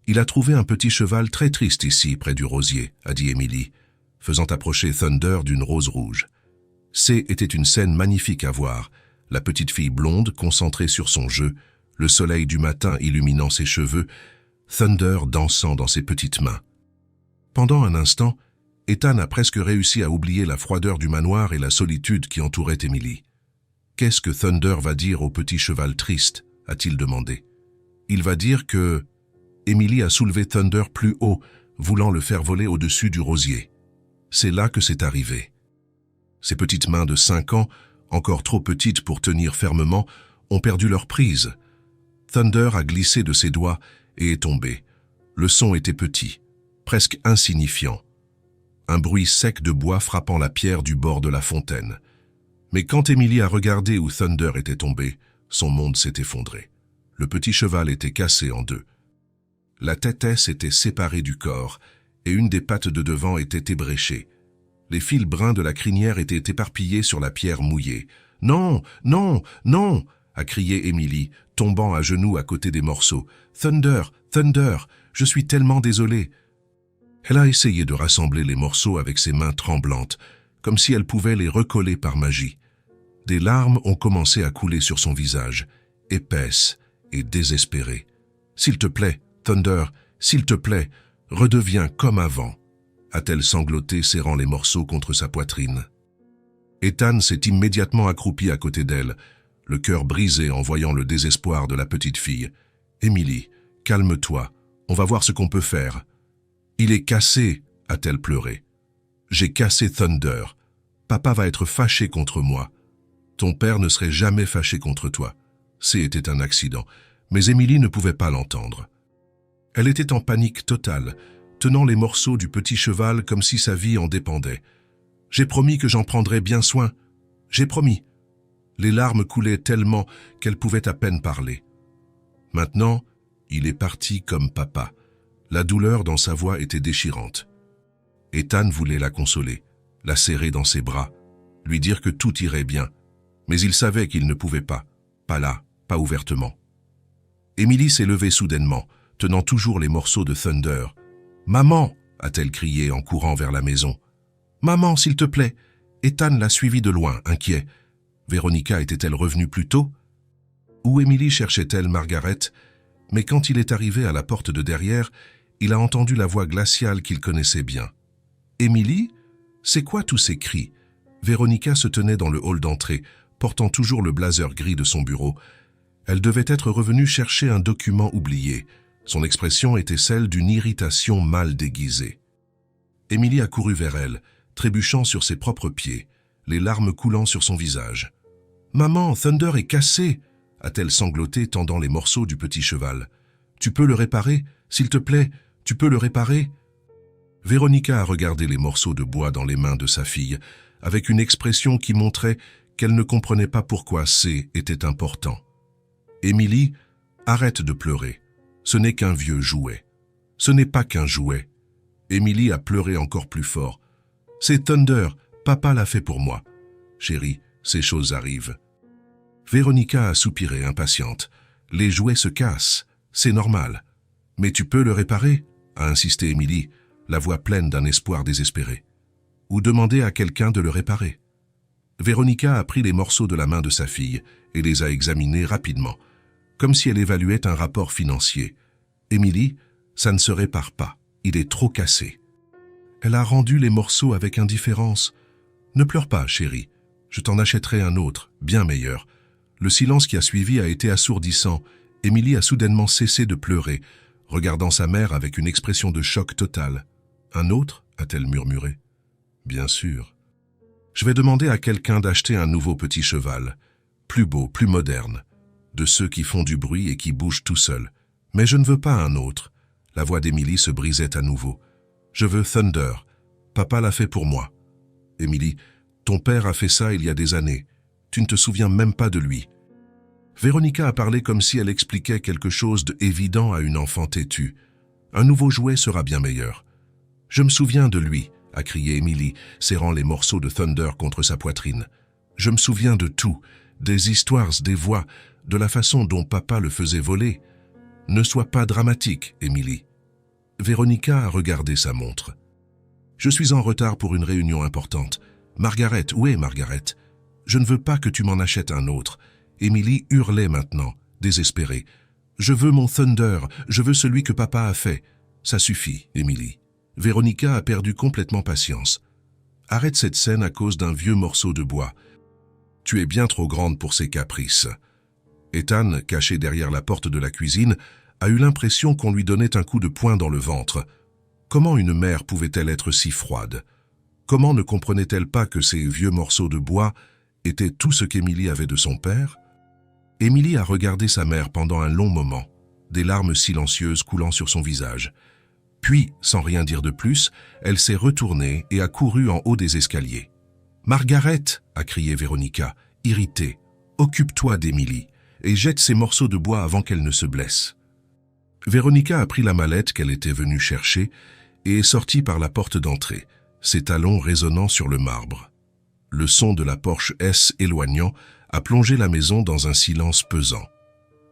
il a trouvé un petit cheval très triste ici, près du rosier, » a dit Emily, faisant approcher Thunder d'une rose rouge. Était une scène magnifique à voir, la petite fille blonde concentrée sur son jeu, le soleil du matin illuminant ses cheveux, Thunder dansant dans ses petites mains. Pendant un instant, Ethan a presque réussi à oublier la froideur du manoir et la solitude qui entourait Emily. « Qu'est-ce que Thunder va dire au petit cheval triste ?» a-t-il demandé. « Il va dire que... » Emily a soulevé Thunder plus haut, voulant le faire voler au-dessus du rosier. C'est là que c'est arrivé. Ses petites mains de 5 ans, encore trop petites pour tenir fermement, ont perdu leur prise. Thunder a glissé de ses doigts et est tombé. Le son était petit, presque insignifiant. Un bruit sec de bois frappant la pierre du bord de la fontaine. Mais quand Emily a regardé où Thunder était tombé, son monde s'est effondré. Le petit cheval était cassé en deux. La tête s'était séparée du corps et une des pattes de devant était ébréchée. Les fils bruns de la crinière étaient éparpillés sur la pierre mouillée. « Non, non, non !» a crié Emily, tombant à genoux à côté des morceaux. « Thunder, Thunder, je suis tellement désolée !» Elle a essayé de rassembler les morceaux avec ses mains tremblantes, comme si elle pouvait les recoller par magie. Des larmes ont commencé à couler sur son visage, épaisses et désespérées. « S'il te plaît, Thunder, s'il te plaît, redeviens comme avant », a-t-elle sangloté, serrant les morceaux contre sa poitrine. Ethan s'est immédiatement accroupi à côté d'elle, le cœur brisé en voyant le désespoir de la petite fille. « Emily, calme-toi, on va voir ce qu'on peut faire. »« Il est cassé », a-t-elle pleuré. « J'ai cassé Thunder. Papa va être fâché contre moi. Ton père ne serait jamais fâché contre toi. C'était un accident. » Mais Emily ne pouvait pas l'entendre. Elle était en panique totale, tenant les morceaux du petit cheval comme si sa vie en dépendait. J'ai promis que j'en prendrais bien soin. J'ai promis. » Les larmes coulaient tellement qu'elle pouvait à peine parler. Maintenant, il est parti comme papa. La douleur dans sa voix était déchirante. Ethan voulait la consoler, la serrer dans ses bras, lui dire que tout irait bien. Mais il savait qu'il ne pouvait pas. Pas là, pas ouvertement. Emily s'est levée soudainement, tenant toujours les morceaux de Thunder. « Maman !» a-t-elle crié en courant vers la maison. « Maman, s'il te plaît !» Ethan l'a suivie de loin, inquiet. Véronica était-elle revenue plus tôt? Où Emily cherchait-elle Margaret? Mais quand il est arrivé à la porte de derrière, il a entendu la voix glaciale qu'il connaissait bien. « Emily? C'est quoi tous ces cris ?» Véronica se tenait dans le hall d'entrée, portant toujours le blazer gris de son bureau. Elle devait être revenue chercher un document oublié. Son expression était celle d'une irritation mal déguisée. Emily a couru vers elle, trébuchant sur ses propres pieds, les larmes coulant sur son visage. « Maman, Thunder est cassé !» a-t-elle sangloté, tendant les morceaux du petit cheval. « Tu peux le réparer? S'il te plaît, tu peux le réparer ?» Véronica a regardé les morceaux de bois dans les mains de sa fille, avec une expression qui montrait qu'elle ne comprenait pas pourquoi C était important. « Emily, arrête de pleurer. Ce n'est qu'un vieux jouet. Ce n'est pas qu'un jouet. » Emily a pleuré encore plus fort. « C'est Thunder, papa l'a fait pour moi. » « Chérie, ces choses arrivent. » Véronica a soupiré, impatiente. « Les jouets se cassent, c'est normal. »« Mais tu peux le réparer ?» a insisté Emily, la voix pleine d'un espoir désespéré. « Ou demander à quelqu'un de le réparer. » Véronica a pris les morceaux de la main de sa fille et les a examinés rapidement, comme si elle évaluait un rapport financier. « Emily, ça ne se répare pas, il est trop cassé. » Elle a rendu les morceaux avec indifférence. « Ne pleure pas, chérie. Je t'en achèterai un autre, bien meilleur. » Le silence qui a suivi a été assourdissant. Emily a soudainement cessé de pleurer, regardant sa mère avec une expression de choc total. « Un autre ?» a-t-elle murmuré. « Bien sûr. Je vais demander à quelqu'un d'acheter un nouveau petit cheval, plus beau, plus moderne, de ceux qui font du bruit et qui bougent tout seuls. Mais je ne veux pas un autre. » La voix d'Emily se brisait à nouveau. « Je veux Thunder. Papa l'a fait pour moi. » « Emily, ton père a fait ça il y a des années. Tu ne te souviens même pas de lui. » Véronica a parlé comme si elle expliquait quelque chose d'évident à une enfant têtue. « Un nouveau jouet sera bien meilleur. »« Je me souviens de lui, » a crié Emily, serrant les morceaux de Thunder contre sa poitrine. « Je me souviens de tout, des histoires, des voix, de la façon dont papa le faisait voler. Ne sois pas dramatique, Emily. » Véronica a regardé sa montre. « Je suis en retard pour une réunion importante. Margaret, où est Margaret? Je ne veux pas que tu m'en achètes un autre. » Emily hurlait maintenant, désespérée. « Je veux mon Thunder, je veux celui que papa a fait. » « Ça suffit, Emily. » Véronica a perdu complètement patience. « Arrête cette scène à cause d'un vieux morceau de bois. Tu es bien trop grande pour ces caprices. » Ethan, caché derrière la porte de la cuisine, a eu l'impression qu'on lui donnait un coup de poing dans le ventre. Comment une mère pouvait-elle être si froide? Comment ne comprenait-elle pas que ces vieux morceaux de bois étaient tout ce qu'Emily avait de son père? Emily a regardé sa mère pendant un long moment, des larmes silencieuses coulant sur son visage. Puis, sans rien dire de plus, elle s'est retournée et a couru en haut des escaliers. « Margaret !» a crié Véronica, irritée. « Occupe-toi d'Emily et jette ces morceaux de bois avant qu'elle ne se blesse. » Véronica a pris la mallette qu'elle était venue chercher et est sortie par la porte d'entrée, ses talons résonnant sur le marbre. Le son de la Porsche S éloignant a plongé la maison dans un silence pesant.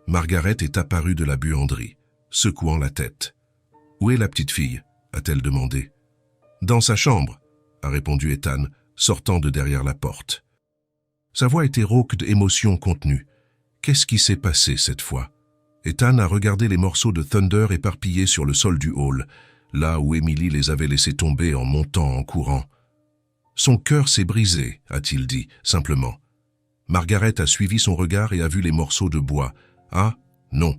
Margaret est apparue de la buanderie, secouant la tête. « Où est la petite fille ?» a-t-elle demandé. « Dans sa chambre » a répondu Ethan, sortant de derrière la porte. Sa voix était rauque d'émotion contenue. Qu'est-ce qui s'est passé cette fois? Ethan a regardé les morceaux de Thunder éparpillés sur le sol du hall, là où Emily les avait laissés tomber en montant en courant. Son cœur s'est brisé, a-t-il dit, simplement. Margaret a suivi son regard et a vu les morceaux de bois. Ah, non,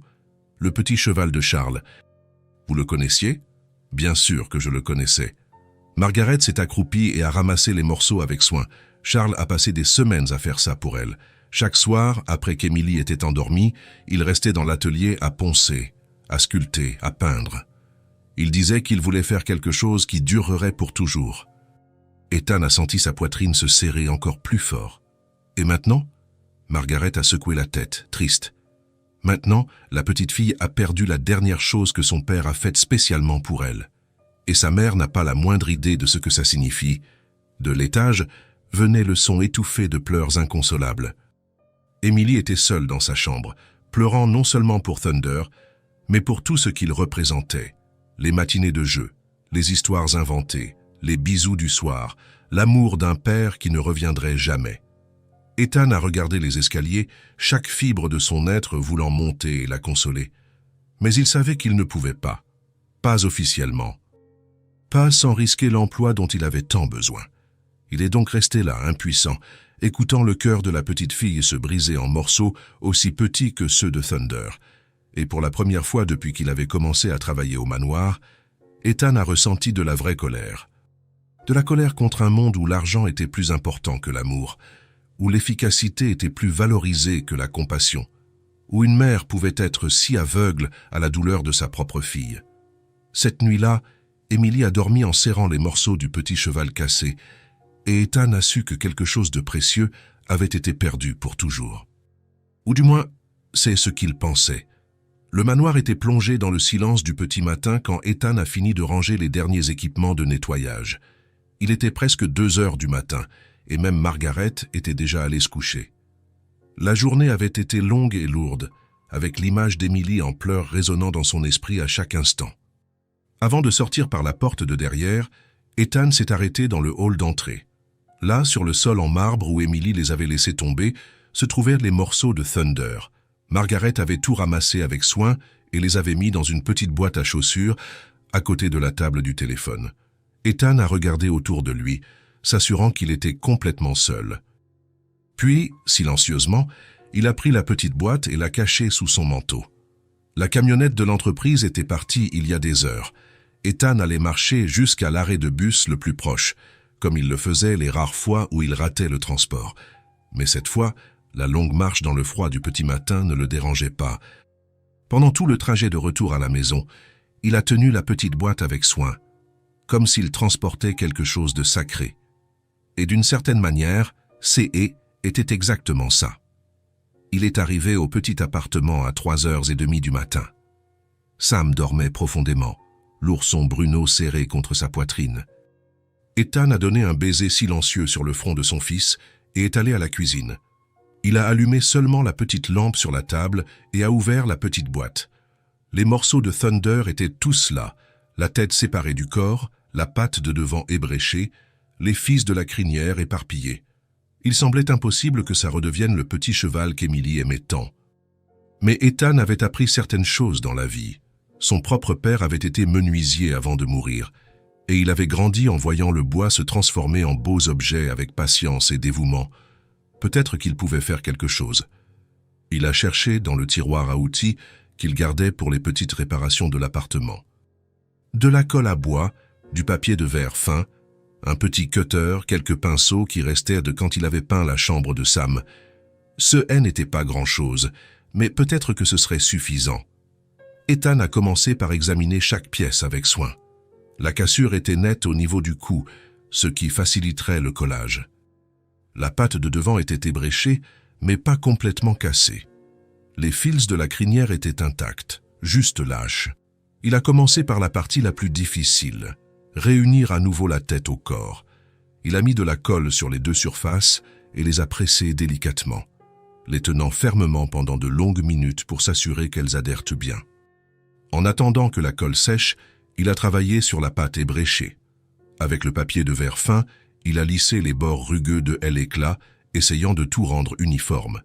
le petit cheval de Charles. Vous le connaissiez? Bien sûr que je le connaissais. Margaret s'est accroupie et a ramassé les morceaux avec soin. Charles a passé des semaines à faire ça pour elle. Chaque soir, après qu'Emily était endormie, il restait dans l'atelier à poncer, à sculpter, à peindre. Il disait qu'il voulait faire quelque chose qui durerait pour toujours. Ethan a senti sa poitrine se serrer encore plus fort. Et maintenant? Margaret a secoué la tête, triste. Maintenant, la petite fille a perdu la dernière chose que son père a faite spécialement pour elle. Et sa mère n'a pas la moindre idée de ce que ça signifie. De l'étage venait le son étouffé de pleurs inconsolables. Emily était seule dans sa chambre, pleurant non seulement pour Thunder, mais pour tout ce qu'il représentait. Les matinées de jeu, les histoires inventées, les bisous du soir, l'amour d'un père qui ne reviendrait jamais. Ethan a regardé les escaliers, chaque fibre de son être voulant monter et la consoler. Mais il savait qu'il ne pouvait pas. Pas officiellement. Pas sans risquer l'emploi dont il avait tant besoin. Il est donc resté là, impuissant, écoutant le cœur de la petite fille se briser en morceaux aussi petits que ceux de Thunder. Et pour la première fois depuis qu'il avait commencé à travailler au manoir, Ethan a ressenti de la vraie colère. De la colère contre un monde où l'argent était plus important que l'amour, où l'efficacité était plus valorisée que la compassion, où une mère pouvait être si aveugle à la douleur de sa propre fille. Cette nuit-là, Emily a dormi en serrant les morceaux du petit cheval cassé, et Ethan a su que quelque chose de précieux avait été perdu pour toujours. Ou du moins, c'est ce qu'il pensait. Le manoir était plongé dans le silence du petit matin quand Ethan a fini de ranger les derniers équipements de nettoyage. Il était presque 2 heures du matin, et même Margaret était déjà allée se coucher. La journée avait été longue et lourde, avec l'image d'Emily en pleurs résonnant dans son esprit à chaque instant. Avant de sortir par la porte de derrière, Ethan s'est arrêté dans le hall d'entrée. Là, sur le sol en marbre où Emily les avait laissés tomber, se trouvaient les morceaux de Thunder. Margaret avait tout ramassé avec soin et les avait mis dans une petite boîte à chaussures à côté de la table du téléphone. Ethan a regardé autour de lui, s'assurant qu'il était complètement seul. Puis, silencieusement, il a pris la petite boîte et l'a cachée sous son manteau. La camionnette de l'entreprise était partie il y a des heures. Ethan allait marcher jusqu'à l'arrêt de bus le plus proche, comme il le faisait les rares fois où il ratait le transport. Mais cette fois, la longue marche dans le froid du petit matin ne le dérangeait pas. Pendant tout le trajet de retour à la maison, il a tenu la petite boîte avec soin, comme s'il transportait quelque chose de sacré. Et d'une certaine manière, C.E. était exactement ça. Il est arrivé au petit appartement à 3h30 du matin. Sam dormait profondément, l'ourson Bruno serré contre sa poitrine. Ethan a donné un baiser silencieux sur le front de son fils et est allé à la cuisine. Il a allumé seulement la petite lampe sur la table et a ouvert la petite boîte. Les morceaux de Thunder étaient tous là, la tête séparée du corps, la patte de devant ébréchée, les fils de la crinière éparpillés. Il semblait impossible que ça redevienne le petit cheval qu'Emily aimait tant. Mais Ethan avait appris certaines choses dans la vie. Son propre père avait été menuisier avant de mourir, et il avait grandi en voyant le bois se transformer en beaux objets avec patience et dévouement. Peut-être qu'il pouvait faire quelque chose. Il a cherché dans le tiroir à outils qu'il gardait pour les petites réparations de l'appartement. De la colle à bois, du papier de verre fin, un petit cutter, quelques pinceaux qui restaient de quand il avait peint la chambre de Sam. Ce n'était pas grand-chose, mais peut-être que ce serait suffisant. Ethan a commencé par examiner chaque pièce avec soin. La cassure était nette au niveau du cou, ce qui faciliterait le collage. La patte de devant était ébréchée, mais pas complètement cassée. Les fils de la crinière étaient intacts, juste lâches. Il a commencé par la partie la plus difficile, réunir à nouveau la tête au corps. Il a mis de la colle sur les 2 surfaces et les a pressées délicatement, les tenant fermement pendant de longues minutes pour s'assurer qu'elles adhèrent bien. En attendant que la colle sèche, il a travaillé sur la pâte ébréchée. Avec le papier de verre fin, il a lissé les bords rugueux de l'éclat, essayant de tout rendre uniforme.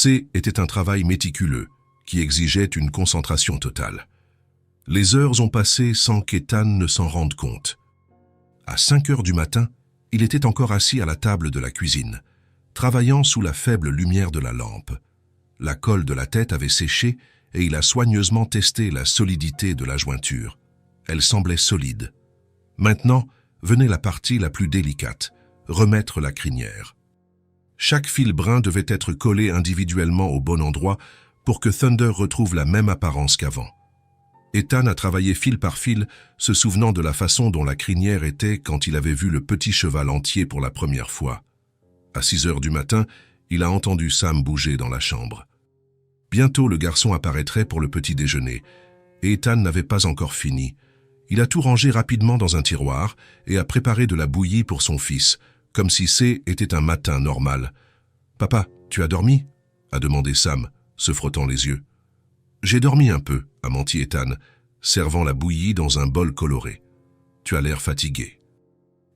Était un travail méticuleux, qui exigeait une concentration totale. Les heures ont passé sans qu'Ethan ne s'en rende compte. À 5 heures du matin, il était encore assis à la table de la cuisine, travaillant sous la faible lumière de la lampe. La colle de la tête avait séché et il a soigneusement testé la solidité de la jointure. Elle semblait solide. Maintenant, venait la partie la plus délicate, remettre la crinière. Chaque fil brun devait être collé individuellement au bon endroit pour que Thunder retrouve la même apparence qu'avant. Ethan a travaillé fil par fil, se souvenant de la façon dont la crinière était quand il avait vu le petit cheval entier pour la première fois. À 6 heures du matin, il a entendu Sam bouger dans la chambre. Bientôt, le garçon apparaîtrait pour le petit déjeuner, et Ethan n'avait pas encore fini. Il a tout rangé rapidement dans un tiroir et a préparé de la bouillie pour son fils, comme si était un matin normal. « Papa, tu as dormi ?» a demandé Sam, se frottant les yeux. « J'ai dormi un peu », a menti Ethan, servant la bouillie dans un bol coloré. « Tu as l'air fatigué. »«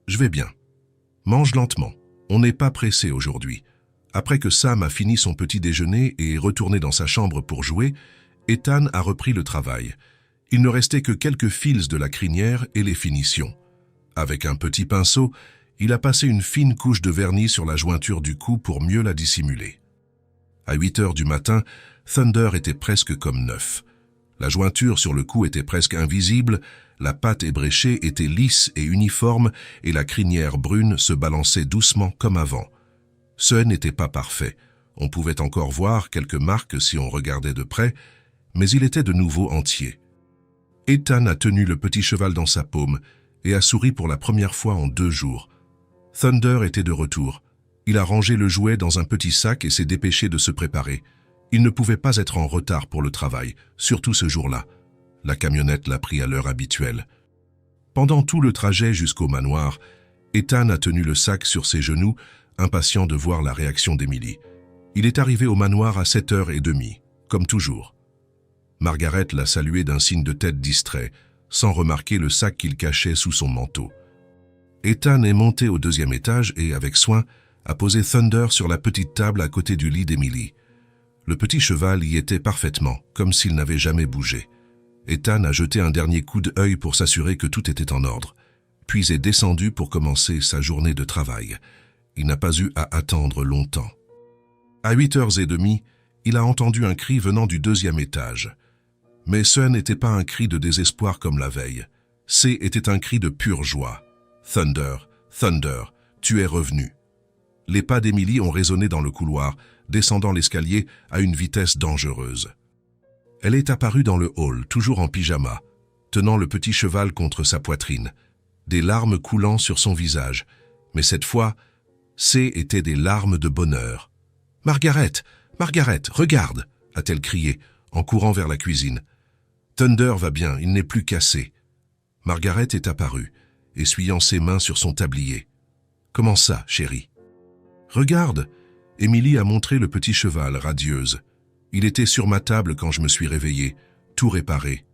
Je vais bien. Mange lentement. On n'est pas pressé aujourd'hui. » Après que Sam a fini son petit déjeuner et est retourné dans sa chambre pour jouer, Ethan a repris le travail. Il ne restait que quelques fils de la crinière et les finitions. Avec un petit pinceau, il a passé une fine couche de vernis sur la jointure du cou pour mieux la dissimuler. À 8 heures du matin, Thunder était presque comme neuf. La jointure sur le cou était presque invisible, la patte ébréchée était lisse et uniforme et la crinière brune se balançait doucement comme avant. Ce n'était pas parfait. On pouvait encore voir quelques marques si on regardait de près, mais il était de nouveau entier. Ethan a tenu le petit cheval dans sa paume et a souri pour la première fois en 2 jours. Thunder était de retour. Il a rangé le jouet dans un petit sac et s'est dépêché de se préparer. Il ne pouvait pas être en retard pour le travail, surtout ce jour-là. La camionnette l'a pris à l'heure habituelle. Pendant tout le trajet jusqu'au manoir, Ethan a tenu le sac sur ses genoux, impatient de voir la réaction d'Emily. Il est arrivé au manoir à 7h30, comme toujours. Margaret l'a salué d'un signe de tête distrait, sans remarquer le sac qu'il cachait sous son manteau. Ethan est monté au 2e étage et, avec soin, a posé Thunder sur la petite table à côté du lit d'Emily. Le petit cheval y était parfaitement, comme s'il n'avait jamais bougé. Ethan a jeté un dernier coup d'œil pour s'assurer que tout était en ordre, puis est descendu pour commencer sa journée de travail. Il n'a pas eu à attendre longtemps. À 8h30, il a entendu un cri venant du 2e étage. Mais ce n'était pas un cri de désespoir comme la veille. Était un cri de pure joie. « Thunder, Thunder, tu es revenu !» Les pas d'Emily ont résonné dans le couloir, descendant l'escalier à une vitesse dangereuse. Elle est apparue dans le hall, toujours en pyjama, tenant le petit cheval contre sa poitrine, des larmes coulant sur son visage. Mais cette fois, étaient des larmes de bonheur. « Margaret, Margaret, regarde !» a-t-elle crié, en courant vers la cuisine. « Thunder va bien, il n'est plus cassé. » Margaret est apparue, essuyant ses mains sur son tablier. « Comment ça, chérie ?»« Regarde !» Emily a montré le petit cheval, radieuse. « Il était sur ma table quand je me suis réveillée, tout réparé. »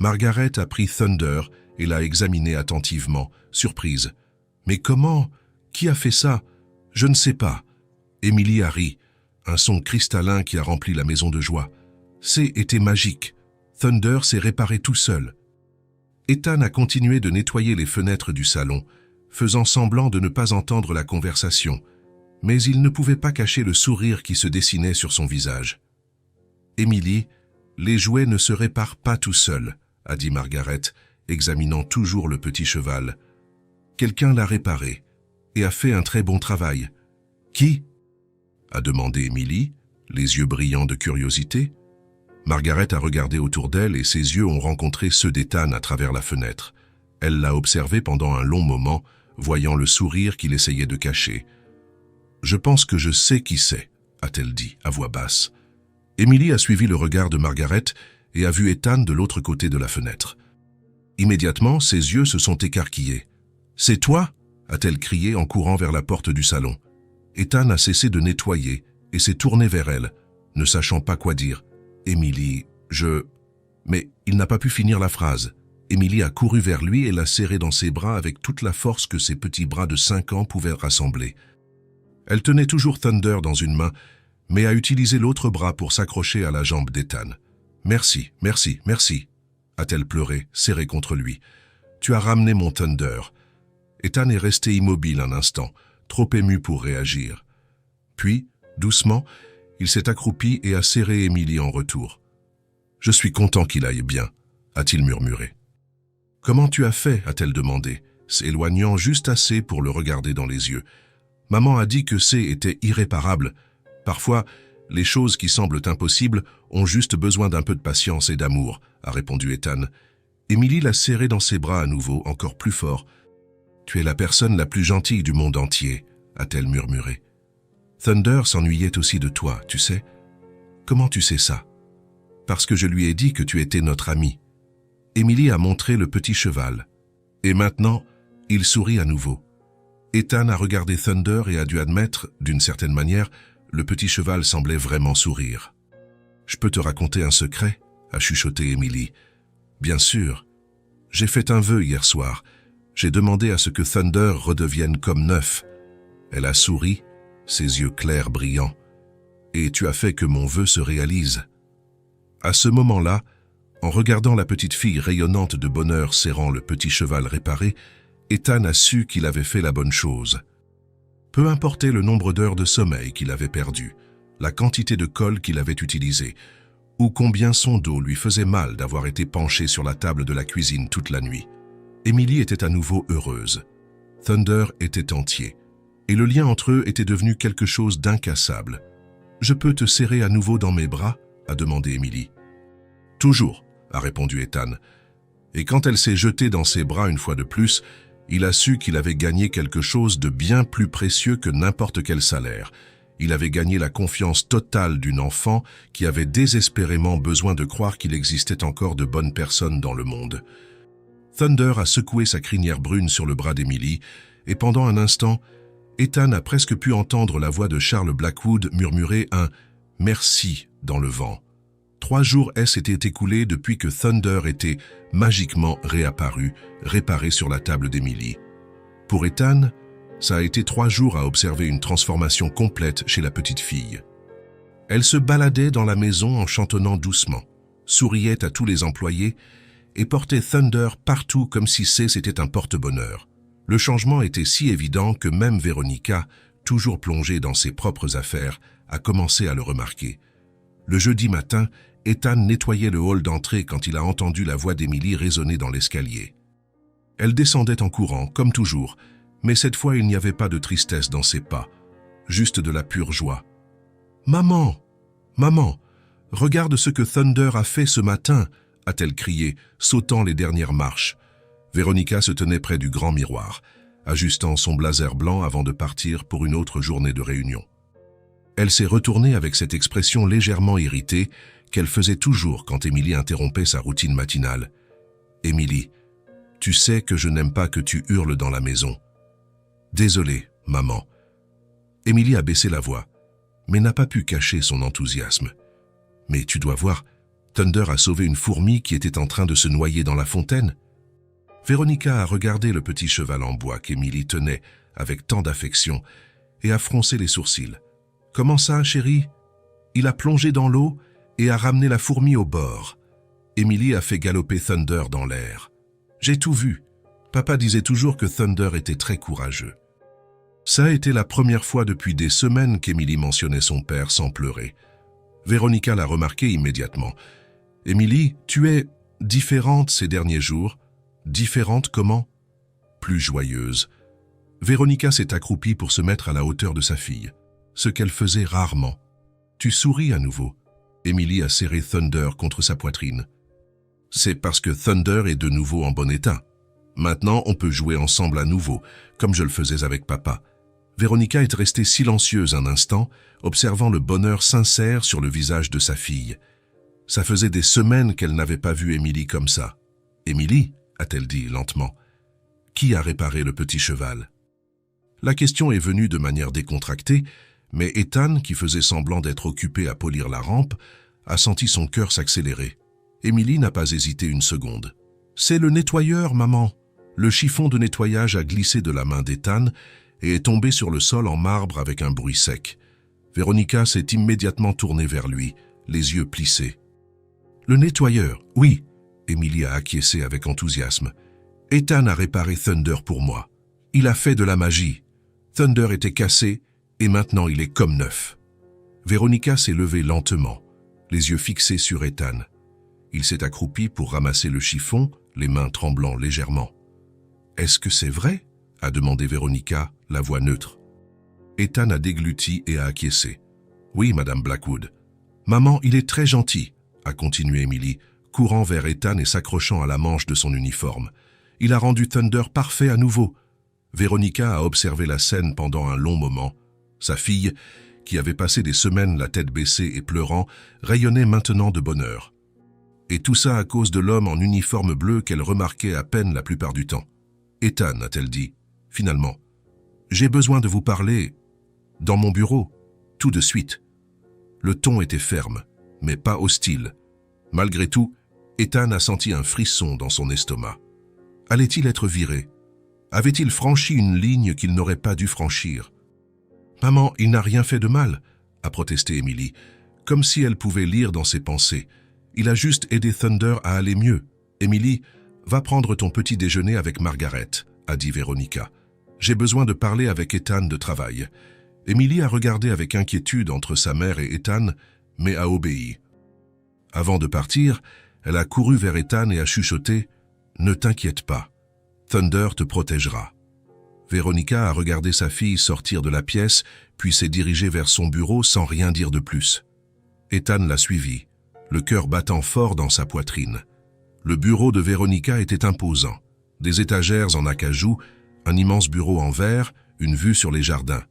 Margaret a pris Thunder et l'a examiné attentivement, surprise. « Mais comment ? Qui a fait ça ? Je ne sais pas. » Emily a ri, un son cristallin qui a rempli la maison de joie. Était magique. Thunder s'est réparé tout seul. Ethan a continué de nettoyer les fenêtres du salon, faisant semblant de ne pas entendre la conversation, mais il ne pouvait pas cacher le sourire qui se dessinait sur son visage. « Emily, les jouets ne se réparent pas tout seuls, » a dit Margaret, examinant toujours le petit cheval. « Quelqu'un l'a réparé et a fait un très bon travail. »« Qui ?» a demandé Emily, les yeux brillants de curiosité. Margaret a regardé autour d'elle et ses yeux ont rencontré ceux d'Ethan à travers la fenêtre. Elle l'a observé pendant un long moment, voyant le sourire qu'il essayait de cacher. « Je pense que je sais qui c'est, » a-t-elle dit à voix basse. Emily a suivi le regard de Margaret et a vu Ethan de l'autre côté de la fenêtre. Immédiatement, ses yeux se sont écarquillés. « C'est toi ?» a-t-elle crié en courant vers la porte du salon. Ethan a cessé de nettoyer et s'est tourné vers elle, ne sachant pas quoi dire. « Emily, Mais il n'a pas pu finir la phrase. Emily a couru vers lui et l'a serré dans ses bras avec toute la force que ses petits bras de 5 ans pouvaient rassembler. Elle tenait toujours Thunder dans une main, mais a utilisé l'autre bras pour s'accrocher à la jambe d'Ethan. « Merci, merci, merci !» a-t-elle pleuré, serrée contre lui. « Tu as ramené mon Thunder. » Ethan est resté immobile un instant, trop ému pour réagir. Puis, doucement, il s'est accroupi et a serré Emily en retour. « Je suis content qu'il aille bien », a-t-il murmuré. « Comment tu as fait ?» a-t-elle demandé, s'éloignant juste assez pour le regarder dans les yeux. Maman a dit que était irréparable. Parfois, Les choses qui semblent impossibles ont juste besoin d'un peu de patience et d'amour, a répondu Ethan. Emily l'a serré dans ses bras à nouveau, encore plus fort. Tu es la personne la plus gentille du monde entier, a-t-elle murmuré. Thunder s'ennuyait aussi de toi, tu sais. Comment tu sais ça? Parce que je lui ai dit que tu étais notre ami. Emily a montré le petit cheval. Et maintenant, il sourit à nouveau. Ethan a regardé Thunder et a dû admettre, d'une certaine manière, le petit cheval semblait vraiment sourire. « Je peux te raconter un secret ?» a chuchoté Emily. « Bien sûr. J'ai fait un vœu hier soir. J'ai demandé à ce que Thunder redevienne comme neuf. » Elle a souri, ses yeux clairs brillants. « Et tu as fait que mon vœu se réalise. » À ce moment-là, en regardant la petite fille rayonnante de bonheur serrant le petit cheval réparé, Ethan a su qu'il avait fait la bonne chose. Peu importait le nombre d'heures de sommeil qu'il avait perdu, la quantité de colle qu'il avait utilisée, ou combien son dos lui faisait mal d'avoir été penché sur la table de la cuisine toute la nuit. Emily était à nouveau heureuse. Thunder était entier, et le lien entre eux était devenu quelque chose d'incassable. « Je peux te serrer à nouveau dans mes bras ?» a demandé Emily. « Toujours », a répondu Ethan. Et quand elle s'est jetée dans ses bras une fois de plus, il a su qu'il avait gagné quelque chose de bien plus précieux que n'importe quel salaire. Il avait gagné la confiance totale d'une enfant qui avait désespérément besoin de croire qu'il existait encore de bonnes personnes dans le monde. Thunder a secoué sa crinière brune sur le bras d'Emily, et pendant un instant, Ethan a presque pu entendre la voix de Charles Blackwood murmurer un « merci » dans le vent. 3 jours s'étaient écoulés depuis que Thunder était magiquement réapparu, réparé sur la table d'Emily. Pour Ethan, ça a été 3 jours à observer une transformation complète chez la petite fille. Elle se baladait dans la maison en chantonnant doucement, souriait à tous les employés et portait Thunder partout comme si c'était un porte-bonheur. Le changement était si évident que même Veronica, toujours plongée dans ses propres affaires, a commencé à le remarquer. Le jeudi matin, Ethan nettoyait le hall d'entrée quand il a entendu la voix d'Emily résonner dans l'escalier. Elle descendait en courant, comme toujours, mais cette fois il n'y avait pas de tristesse dans ses pas, juste de la pure joie. « Maman, maman, regarde ce que Thunder a fait ce matin !» a-t-elle crié, sautant les dernières marches. Veronica se tenait près du grand miroir, ajustant son blazer blanc avant de partir pour une autre journée de réunion. Elle s'est retournée avec cette expression légèrement irritée qu'elle faisait toujours quand Emily interrompait sa routine matinale. « Emily, tu sais que je n'aime pas que tu hurles dans la maison. »« Désolée, maman. » Emily a baissé la voix, mais n'a pas pu cacher son enthousiasme. « Mais tu dois voir, Thunder a sauvé une fourmi qui était en train de se noyer dans la fontaine. » Veronica a regardé le petit cheval en bois qu'Emily tenait avec tant d'affection et a froncé les sourcils. « Comment ça, chérie? Il a plongé dans l'eau et a ramené la fourmi au bord. » Emily a fait galoper Thunder dans l'air. « J'ai tout vu. Papa disait toujours que Thunder était très courageux. » Ça a été la première fois depuis des semaines qu'Emily mentionnait son père sans pleurer. Veronica l'a remarqué immédiatement. « Emily, tu es différente ces derniers jours. » « Différente comment ?»« Plus joyeuse. » Veronica s'est accroupie pour se mettre à la hauteur de sa fille, ce qu'elle faisait rarement. « Tu souris à nouveau. » Emily a serré Thunder contre sa poitrine. « C'est parce que Thunder est de nouveau en bon état. Maintenant, on peut jouer ensemble à nouveau, comme je le faisais avec papa. » Veronica est restée silencieuse un instant, observant le bonheur sincère sur le visage de sa fille. Ça faisait des semaines qu'elle n'avait pas vu Emily comme ça. « Emily ?» a-t-elle dit lentement. « Qui a réparé le petit cheval ?» La question est venue de manière décontractée, mais Ethan, qui faisait semblant d'être occupé à polir la rampe, a senti son cœur s'accélérer. Emily n'a pas hésité une seconde. « C'est le nettoyeur, maman !» Le chiffon de nettoyage a glissé de la main d'Ethan et est tombé sur le sol en marbre avec un bruit sec. Veronica s'est immédiatement tournée vers lui, les yeux plissés. « Le nettoyeur, oui !» Emily a acquiescé avec enthousiasme. « Ethan a réparé Thunder pour moi. Il a fait de la magie. Thunder était cassé et maintenant il est comme neuf. » Veronica s'est levée lentement, les yeux fixés sur Ethan. Il s'est accroupi pour ramasser le chiffon, les mains tremblant légèrement. « Est-ce que c'est vrai ?» a demandé Veronica, la voix neutre. Ethan a dégluti et a acquiescé. « Oui, Madame Blackwood. Maman, il est très gentil, a continué Emily, courant vers Ethan et s'accrochant à la manche de son uniforme. Il a rendu Thunder parfait à nouveau. Véronica a observé la scène pendant un long moment. Sa fille, qui avait passé des semaines la tête baissée et pleurant, rayonnait maintenant de bonheur. Et tout ça à cause de l'homme en uniforme bleu qu'elle remarquait à peine la plupart du temps. « Ethan », a-t-elle dit, finalement, « j'ai besoin de vous parler dans mon bureau, tout de suite. » Le ton était ferme, mais pas hostile. Malgré tout, Ethan a senti un frisson dans son estomac. Allait-il être viré? Avait-il franchi une ligne qu'il n'aurait pas dû franchir? « Maman, il n'a rien fait de mal », a protesté Emily, comme si elle pouvait lire dans ses pensées. « Il a juste aidé Thunder à aller mieux. Emily, va prendre ton petit déjeuner avec Margaret », a dit Véronica. « J'ai besoin de parler avec Ethan de travail. » Emily a regardé avec inquiétude entre sa mère et Ethan, mais a obéi. Avant de partir, elle a couru vers Ethan et a chuchoté « Ne t'inquiète pas, Thunder te protégera. » Véronica a regardé sa fille sortir de la pièce, puis s'est dirigée vers son bureau sans rien dire de plus. Ethan l'a suivi, le cœur battant fort dans sa poitrine. Le bureau de Véronica était imposant. Des étagères en acajou, un immense bureau en verre, une vue sur les jardins.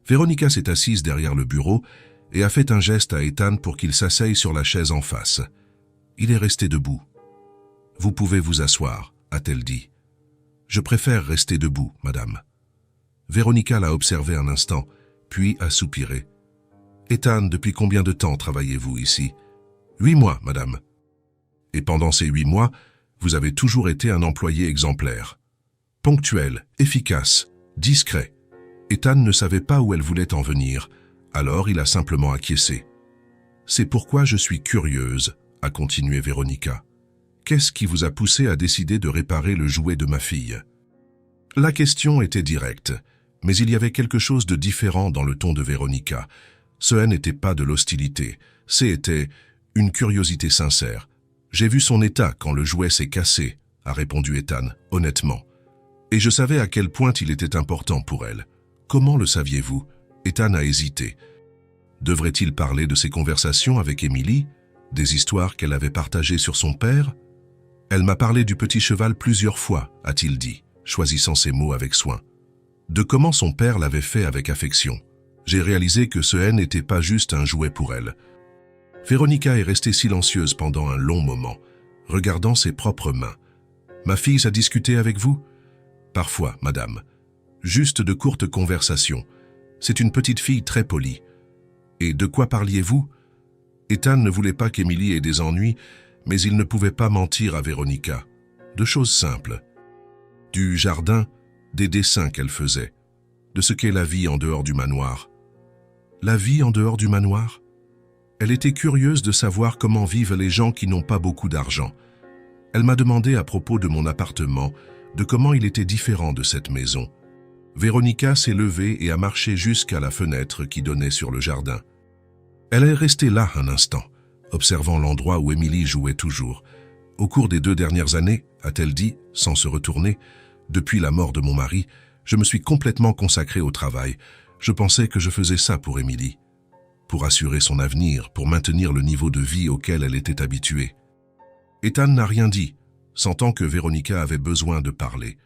Véronica s'est assise derrière le bureau et a fait un geste à Ethan pour qu'il s'asseye sur la chaise en face. Il est resté debout. « Vous pouvez vous asseoir », a-t-elle dit. « Je préfère rester debout, madame. » Véronica l'a observé un instant, puis a soupiré. « Ethan, depuis combien de temps travaillez-vous ici ?»« 8 mois, madame. » « Et pendant ces 8 mois, vous avez toujours été un employé exemplaire. Ponctuel, efficace, discret. » Ethan ne savait pas où elle voulait en venir, alors il a simplement acquiescé. « C'est pourquoi je suis curieuse, » a continué Véronica. « Qu'est-ce qui vous a poussé à décider de réparer le jouet de ma fille ?» La question était directe, mais il y avait quelque chose de différent dans le ton de Véronica. Ce n'était pas de l'hostilité, c'était une curiosité sincère. « J'ai vu son état quand le jouet s'est cassé, » a répondu Ethan, honnêtement. « Et je savais à quel point il était important pour elle. » « Comment le saviez-vous » Ethan a hésité. Devrait-il parler de ses conversations avec Emily, des histoires qu'elle avait partagées sur son père? « Elle m'a parlé du petit cheval plusieurs fois, » a-t-il dit, choisissant ses mots avec soin. De comment son père l'avait fait avec affection. J'ai réalisé que ce n'était pas juste un jouet pour elle. Véronica est restée silencieuse pendant un long moment, regardant ses propres mains. « Ma fille a discuté avec vous ?»« Parfois, madame. Juste de courtes conversations. C'est une petite fille très polie. »« Et de quoi parliez-vous » Ethan ne voulait pas qu'Emily ait des ennuis, mais il ne pouvait pas mentir à Véronica. De choses simples. Du jardin, des dessins qu'elle faisait, de ce qu'est la vie en dehors du manoir. La vie en dehors du manoir? Elle était curieuse de savoir comment vivent les gens qui n'ont pas beaucoup d'argent. Elle m'a demandé à propos de mon appartement, de comment il était différent de cette maison. Véronica s'est levée et a marché jusqu'à la fenêtre qui donnait sur le jardin. Elle est restée là un instant, observant l'endroit où Emily jouait toujours. « Au cours des 2 dernières années, » a-t-elle dit, sans se retourner, « depuis la mort de mon mari, je me suis complètement consacrée au travail. Je pensais que je faisais ça pour Emily, pour assurer son avenir, pour maintenir le niveau de vie auquel elle était habituée. » Ethan n'a rien dit, sentant que Véronica avait besoin de parler.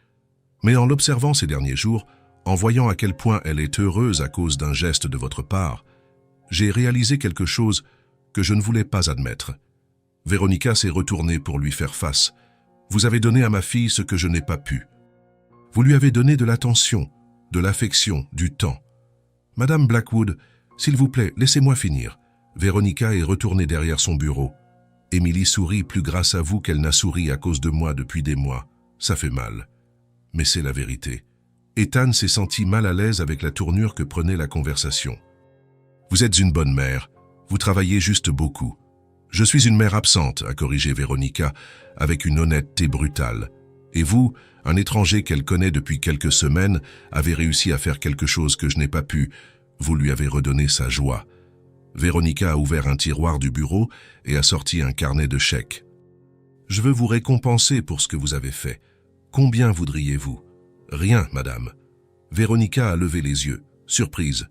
Mais en l'observant ces derniers jours, en voyant à quel point elle est heureuse à cause d'un geste de votre part, j'ai réalisé quelque chose que je ne voulais pas admettre. Véronica s'est retournée pour lui faire face. Vous avez donné à ma fille ce que je n'ai pas pu. Vous lui avez donné de l'attention, de l'affection, du temps. Madame Blackwood, s'il vous plaît, laissez-moi finir. Véronica est retournée derrière son bureau. Emily sourit plus grâce à vous qu'elle n'a souri à cause de moi depuis des mois. Ça fait mal. Mais c'est la vérité. Ethan s'est senti mal à l'aise avec la tournure que prenait la conversation. Vous êtes une bonne mère. Vous travaillez juste beaucoup. Je suis une mère absente, a corrigé Véronica, avec une honnêteté brutale. Et vous, un étranger qu'elle connaît depuis quelques semaines, avez réussi à faire quelque chose que je n'ai pas pu. Vous lui avez redonné sa joie. Véronica a ouvert un tiroir du bureau et a sorti un carnet de chèques. Je veux vous récompenser pour ce que vous avez fait. Combien voudriez-vous? Rien, madame. Véronica a levé les yeux, surprise.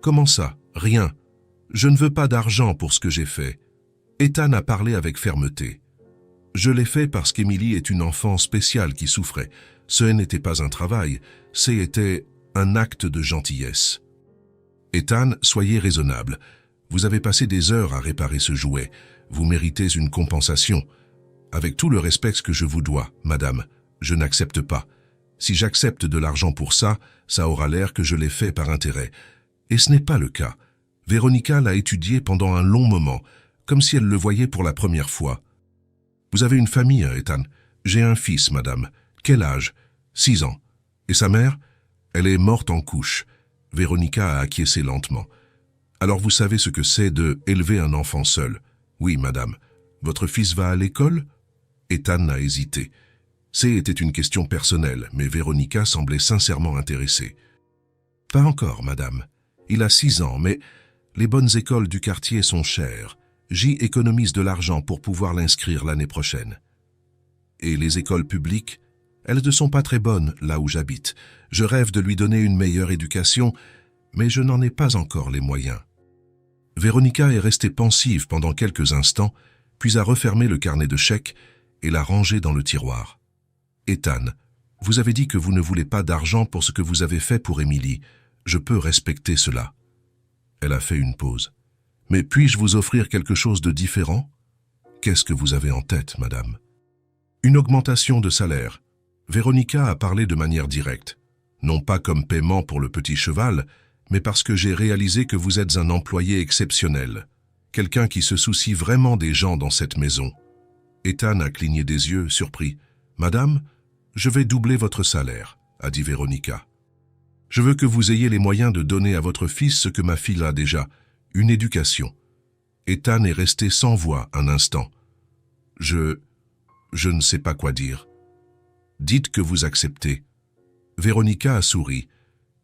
Comment ça? Rien. Je ne veux pas d'argent pour ce que j'ai fait. Ethan a parlé avec fermeté. Je l'ai fait parce qu'Emily est une enfant spéciale qui souffrait. Ce n'était pas un travail, c'était un acte de gentillesse. Ethan, soyez raisonnable. Vous avez passé des heures à réparer ce jouet. Vous méritez une compensation. Avec tout le respect que je vous dois, madame, je n'accepte pas. Si j'accepte de l'argent pour ça, ça aura l'air que je l'ai fait par intérêt. Et ce n'est pas le cas. Véronica l'a étudié pendant un long moment, comme si elle le voyait pour la première fois. Vous avez une famille, Ethan. J'ai un fils, madame. Quel âge? 6 ans. Et sa mère? Elle est morte en couche. Véronica a acquiescé lentement. Alors vous savez ce que c'est de élever un enfant seul? Oui, madame. Votre fils va à l'école? Ethan a hésité. C'était une question personnelle, mais Véronica semblait sincèrement intéressée. Pas encore, madame. Il a 6 ans, mais les bonnes écoles du quartier sont chères. J'y économise de l'argent pour pouvoir l'inscrire l'année prochaine. Et les écoles publiques? Elles ne sont pas très bonnes là où j'habite. Je rêve de lui donner une meilleure éducation, mais je n'en ai pas encore les moyens. Véronica est restée pensive pendant quelques instants, puis a refermé le carnet de chèques et l'a rangé dans le tiroir. Ethan, vous avez dit que vous ne voulez pas d'argent pour ce que vous avez fait pour Emily. Je peux respecter cela. Elle a fait une pause. Mais puis-je vous offrir quelque chose de différent? Qu'est-ce que vous avez en tête, madame? Une augmentation de salaire. Véronica a parlé de manière directe. Non pas comme paiement pour le petit cheval, mais parce que j'ai réalisé que vous êtes un employé exceptionnel. Quelqu'un qui se soucie vraiment des gens dans cette maison. Ethan a cligné des yeux, surpris. Madame, je vais doubler votre salaire, a dit Véronica. Je veux que vous ayez les moyens de donner à votre fils ce que ma fille a déjà, une éducation. Ethan est resté sans voix un instant. Je ne sais pas quoi dire. Dites que vous acceptez. Véronica a souri,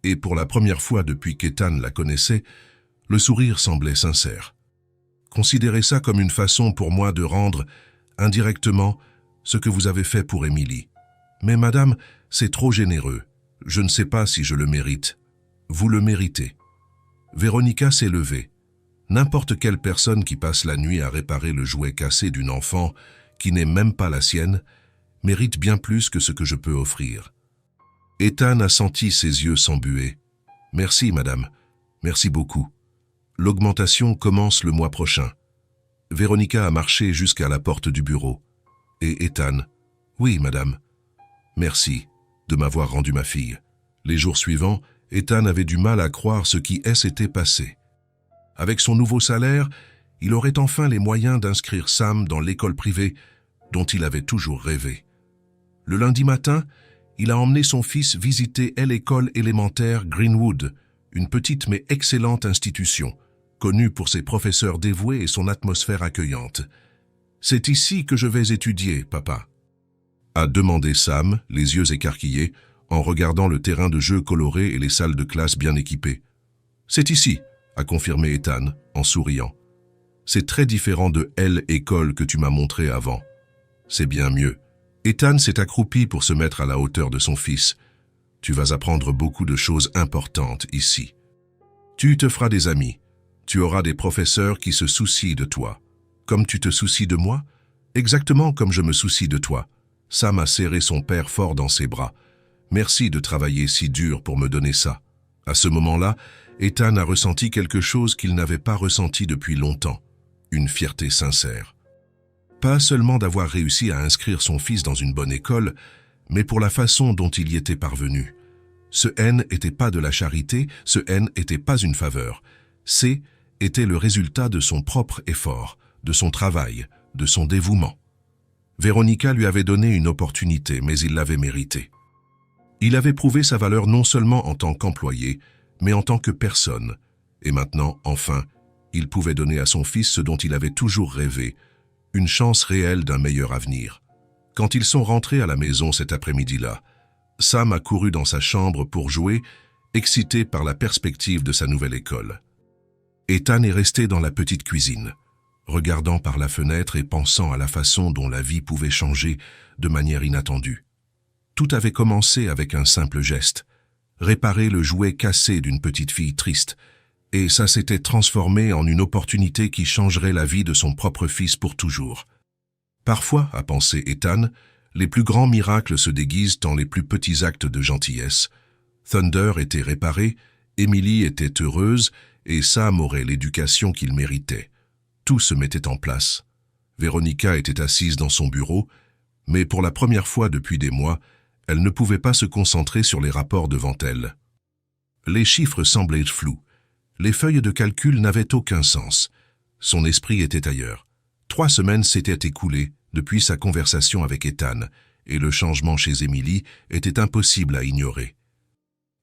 et pour la première fois depuis qu'Ethan la connaissait, le sourire semblait sincère. Considérez ça comme une façon pour moi de rendre, indirectement, ce que vous avez fait pour Emily. Mais madame, c'est trop généreux. Je ne sais pas si je le mérite. Vous le méritez. Véronica s'est levée. N'importe quelle personne qui passe la nuit à réparer le jouet cassé d'une enfant, qui n'est même pas la sienne, mérite bien plus que ce que je peux offrir. Ethan a senti ses yeux s'embuer. Merci, madame. Merci beaucoup. L'augmentation commence le mois prochain. Véronica a marché jusqu'à la porte du bureau. Et Ethan, oui, madame. Merci de m'avoir rendu ma fille. Les jours suivants, Ethan avait du mal à croire ce qui s'était passé. Avec son nouveau salaire, il aurait enfin les moyens d'inscrire Sam dans l'école privée dont il avait toujours rêvé. Le lundi matin, il a emmené son fils visiter l'école élémentaire Greenwood, une petite mais excellente institution, connue pour ses professeurs dévoués et son atmosphère accueillante. « C'est ici que je vais étudier, papa », a demandé Sam, les yeux écarquillés, en regardant le terrain de jeu coloré et les salles de classe bien équipées. « C'est ici », a confirmé Ethan, en souriant. « C'est très différent de l'école que tu m'as montré avant. C'est bien mieux. » Ethan s'est accroupi pour se mettre à la hauteur de son fils. « Tu vas apprendre beaucoup de choses importantes ici. Tu te feras des amis. Tu auras des professeurs qui se soucient de toi. Comme tu te soucies de moi? Exactement comme je me soucie de toi. » Sam a serré son père fort dans ses bras. « Merci de travailler si dur pour me donner ça. » À ce moment-là, Ethan a ressenti quelque chose qu'il n'avait pas ressenti depuis longtemps. Une fierté sincère. Pas seulement d'avoir réussi à inscrire son fils dans une bonne école, mais pour la façon dont il y était parvenu. Ce n'était pas de la charité, ce n'était pas une faveur. Était le résultat de son propre effort, de son travail, de son dévouement. Véronica lui avait donné une opportunité, mais il l'avait méritée. Il avait prouvé sa valeur non seulement en tant qu'employé, mais en tant que personne. Et maintenant, enfin, il pouvait donner à son fils ce dont il avait toujours rêvé, une chance réelle d'un meilleur avenir. Quand ils sont rentrés à la maison cet après-midi-là, Sam a couru dans sa chambre pour jouer, excité par la perspective de sa nouvelle école. Ethan est resté dans la petite cuisine, regardant par la fenêtre et pensant à la façon dont la vie pouvait changer de manière inattendue. Tout avait commencé avec un simple geste, réparer le jouet cassé d'une petite fille triste, et ça s'était transformé en une opportunité qui changerait la vie de son propre fils pour toujours. Parfois, a pensé Ethan, les plus grands miracles se déguisent en les plus petits actes de gentillesse. Thunder était réparé, Emily était heureuse et Sam aurait l'éducation qu'il méritait. Tout se mettait en place. Veronica était assise dans son bureau, mais pour la première fois depuis des mois, elle ne pouvait pas se concentrer sur les rapports devant elle. Les chiffres semblaient flous. Les feuilles de calcul n'avaient aucun sens. Son esprit était ailleurs. 3 semaines s'étaient écoulées depuis sa conversation avec Ethan, et le changement chez Emily était impossible à ignorer.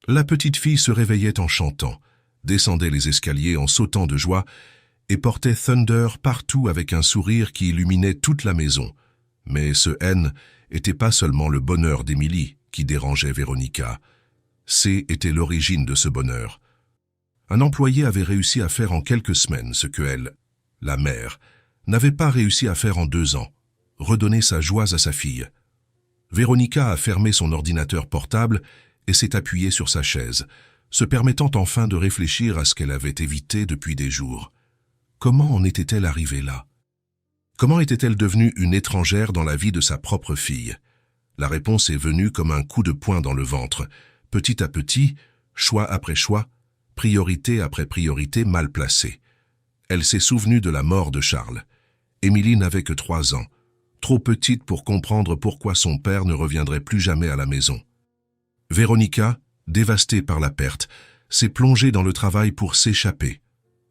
La petite fille se réveillait en chantant, descendait les escaliers en sautant de joie et portait Thunder partout avec un sourire qui illuminait toute la maison. Mais ce N n'était pas seulement le bonheur d'Emily qui dérangeait Veronica. C était l'origine de ce bonheur. Un employé avait réussi à faire en quelques semaines ce que elle, la mère, n'avait pas réussi à faire en 2 ans, redonner sa joie à sa fille. Veronica a fermé son ordinateur portable et s'est appuyée sur sa chaise, se permettant enfin de réfléchir à ce qu'elle avait évité depuis des jours. Comment en était-elle arrivée là? Comment était-elle devenue une étrangère dans la vie de sa propre fille? La réponse est venue comme un coup de poing dans le ventre. Petit à petit, choix après choix, priorité après priorité mal placée. Elle s'est souvenue de la mort de Charles. Emily n'avait que 3 ans, trop petite pour comprendre pourquoi son père ne reviendrait plus jamais à la maison. Veronica, dévastée par la perte, s'est plongée dans le travail pour s'échapper.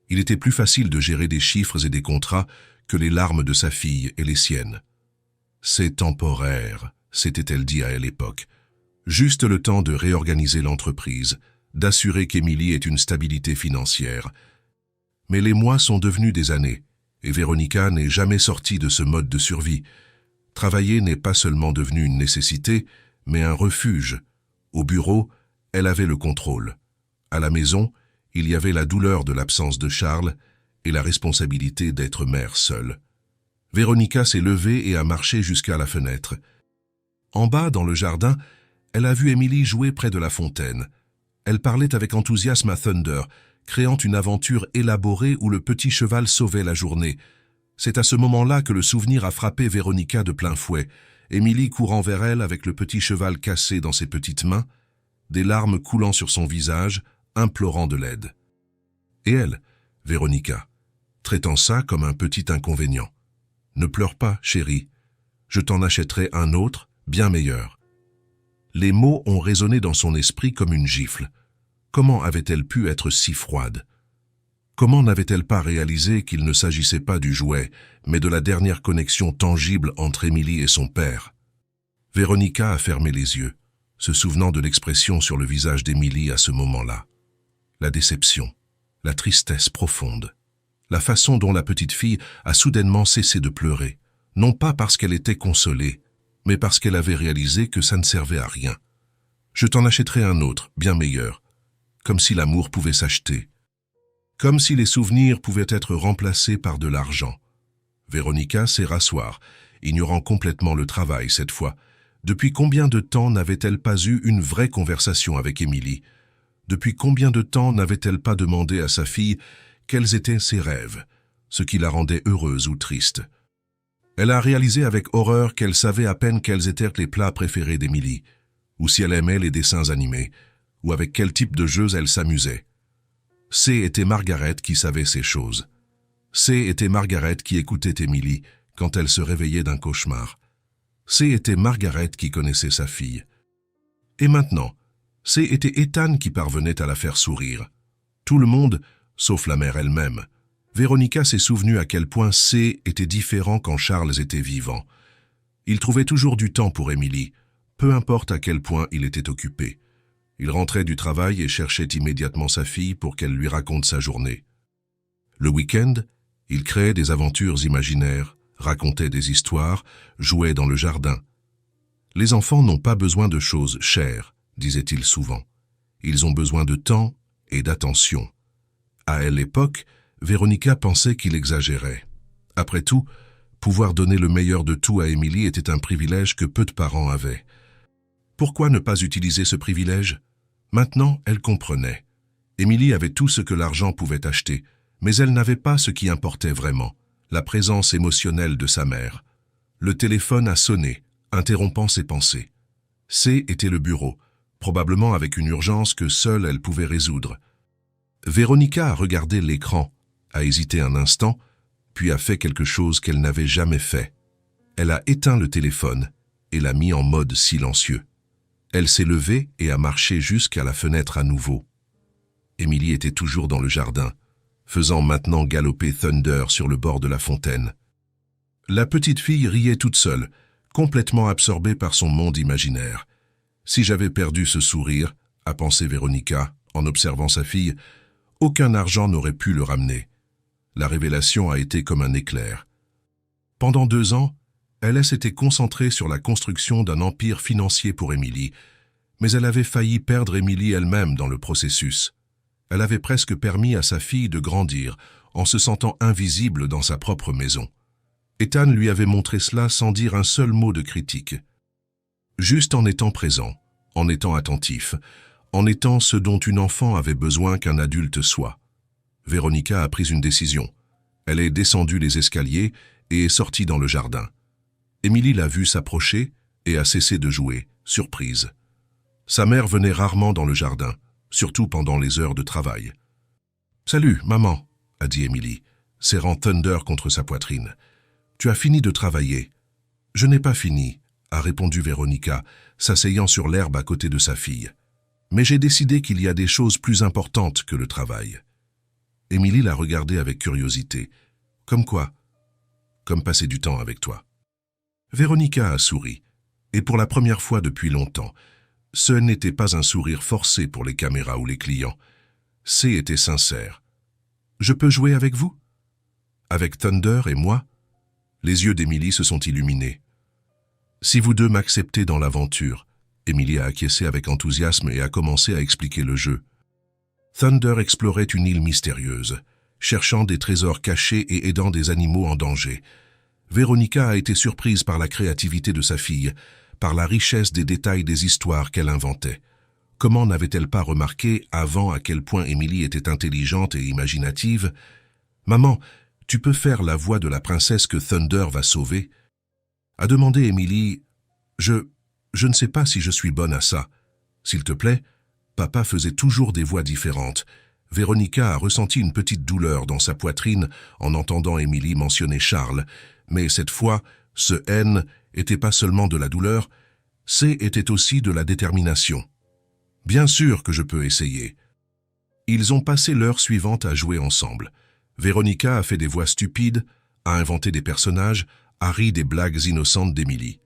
Il était plus facile de gérer des chiffres et des contrats que les larmes de sa fille et les siennes. « C'est temporaire », s'était-elle dit à l'époque. Juste le temps de réorganiser l'entreprise, d'assurer qu'Emily ait une stabilité financière. Mais les mois sont devenus des années, et Veronica n'est jamais sortie de ce mode de survie. Travailler n'est pas seulement devenu une nécessité, mais un refuge. Au bureau, elle avait le contrôle. À la maison, il y avait la douleur de l'absence de Charles et la responsabilité d'être mère seule. Veronica s'est levée et a marché jusqu'à la fenêtre. En bas, dans le jardin, elle a vu Emily jouer près de la fontaine. Elle parlait avec enthousiasme à Thunder, créant une aventure élaborée où le petit cheval sauvait la journée. C'est à ce moment-là que le souvenir a frappé Veronica de plein fouet, Emily courant vers elle avec le petit cheval cassé dans ses petites mains, des larmes coulant sur son visage, implorant de l'aide. Et elle, Veronica, traitant ça comme un petit inconvénient. « Ne pleure pas, chérie. Je t'en achèterai un autre, bien meilleur. » Les mots ont résonné dans son esprit comme une gifle. Comment avait-elle pu être si froide? Comment n'avait-elle pas réalisé qu'il ne s'agissait pas du jouet, mais de la dernière connexion tangible entre Emily et son père? Veronica a fermé les yeux, se souvenant de l'expression sur le visage d'Emily à ce moment-là. La déception, la tristesse profonde, la façon dont la petite fille a soudainement cessé de pleurer, non pas parce qu'elle était consolée, mais parce qu'elle avait réalisé que ça ne servait à rien. « Je t'en achèterai un autre, bien meilleur. » Comme si l'amour pouvait s'acheter. Comme si les souvenirs pouvaient être remplacés par de l'argent. Veronica s'est rasseoir, ignorant complètement le travail cette fois. Depuis combien de temps n'avait-elle pas eu une vraie conversation avec Emily? Depuis combien de temps n'avait-elle pas demandé à sa fille quels étaient ses rêves, ce qui la rendait heureuse ou triste? Elle a réalisé avec horreur qu'elle savait à peine quels étaient les plats préférés d'Emily, ou si elle aimait les dessins animés, ou avec quel type de jeux elle s'amusait. C était Margaret qui savait ces choses. C était Margaret qui écoutait Emily quand elle se réveillait d'un cauchemar. C était Margaret qui connaissait sa fille. Et maintenant, C était Ethan qui parvenait à la faire sourire. Tout le monde, sauf la mère elle-même. Veronica s'est souvenue à quel point C était différent quand Charles était vivant. Il trouvait toujours du temps pour Emily, peu importe à quel point il était occupé. Il rentrait du travail et cherchait immédiatement sa fille pour qu'elle lui raconte sa journée. Le week-end, il créait des aventures imaginaires, racontait des histoires, jouait dans le jardin. Les enfants n'ont pas besoin de choses chères, disait-il souvent. Ils ont besoin de temps et d'attention. À l'époque, Veronica pensait qu'il exagérait. Après tout, pouvoir donner le meilleur de tout à Emily était un privilège que peu de parents avaient. Pourquoi ne pas utiliser ce privilège? Maintenant, elle comprenait. Emily avait tout ce que l'argent pouvait acheter, mais elle n'avait pas ce qui importait vraiment, la présence émotionnelle de sa mère. Le téléphone a sonné, interrompant ses pensées. C était le bureau, probablement avec une urgence que seule elle pouvait résoudre. Véronica a regardé l'écran, a hésité un instant, puis a fait quelque chose qu'elle n'avait jamais fait. Elle a éteint le téléphone et l'a mis en mode silencieux. Elle s'est levée et a marché jusqu'à la fenêtre à nouveau. Emily était toujours dans le jardin, faisant maintenant galoper Thunder sur le bord de la fontaine. La petite fille riait toute seule, complètement absorbée par son monde imaginaire. Si j'avais perdu ce sourire, a pensé Véronica, en observant sa fille, aucun argent n'aurait pu le ramener. La révélation a été comme un éclair. Pendant 2 ans, elle s'était concentrée sur la construction d'un empire financier pour Emily, mais elle avait failli perdre Emily elle-même dans le processus. Elle avait presque permis à sa fille de grandir en se sentant invisible dans sa propre maison. Ethan lui avait montré cela sans dire un seul mot de critique. Juste en étant présent, en étant attentif, en étant ce dont une enfant avait besoin qu'un adulte soit. Véronica a pris une décision. Elle est descendue les escaliers et est sortie dans le jardin. Emily l'a vue s'approcher et a cessé de jouer, surprise. Sa mère venait rarement dans le jardin, surtout pendant les heures de travail. « Salut, maman », a dit Emily, serrant Thunder contre sa poitrine. « Tu as fini de travailler ?»« Je n'ai pas fini », a répondu Véronica, s'asseyant sur l'herbe à côté de sa fille. « Mais j'ai décidé qu'il y a des choses plus importantes que le travail. » Emily l'a regardée avec curiosité. « Comme quoi ?»« Comme passer du temps avec toi. » Véronica a souri, et pour la première fois depuis longtemps, ce n'était pas un sourire forcé pour les caméras ou les clients. C était sincère. « Je peux jouer avec vous ?»« Avec Thunder et moi ?» Les yeux d'Emily se sont illuminés. « Si vous deux m'acceptez dans l'aventure », Emily a acquiescé avec enthousiasme et a commencé à expliquer le jeu. Thunder explorait une île mystérieuse, cherchant des trésors cachés et aidant des animaux en danger. Véronica a été surprise par la créativité de sa fille, par la richesse des détails des histoires qu'elle inventait. Comment n'avait-elle pas remarqué avant à quel point Emily était intelligente et imaginative? « Maman, tu peux faire la voix de la princesse que Thunder va sauver ?» a demandé Emily. « Je ne sais pas si je suis bonne à ça. S'il te plaît ?» Papa faisait toujours des voix différentes. Véronica a ressenti une petite douleur dans sa poitrine en entendant Emily mentionner Charles, mais cette fois, ce N était pas seulement de la douleur, C était aussi de la détermination. « Bien sûr que je peux essayer. » Ils ont passé l'heure suivante à jouer ensemble. Véronica a fait des voix stupides, a inventé des personnages, a ri des blagues innocentes d'Emily.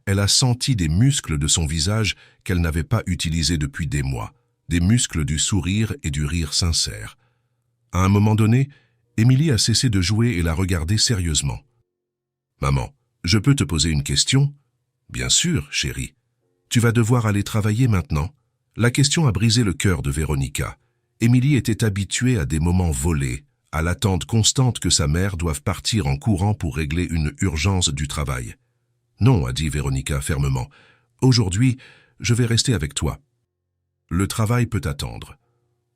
Elle a senti des muscles de son visage qu'elle n'avait pas utilisés depuis des mois, des muscles du sourire et du rire sincère. À un moment donné, Emily a cessé de jouer et l'a regardée sérieusement. « Maman, je peux te poser une question ?»« Bien sûr, chérie. Tu vas devoir aller travailler maintenant. » La question a brisé le cœur de Véronica. Emily était habituée à des moments volés, à l'attente constante que sa mère doive partir en courant pour régler une urgence du travail. « Non, » a dit Véronica fermement. « Aujourd'hui, je vais rester avec toi. » Le travail peut attendre.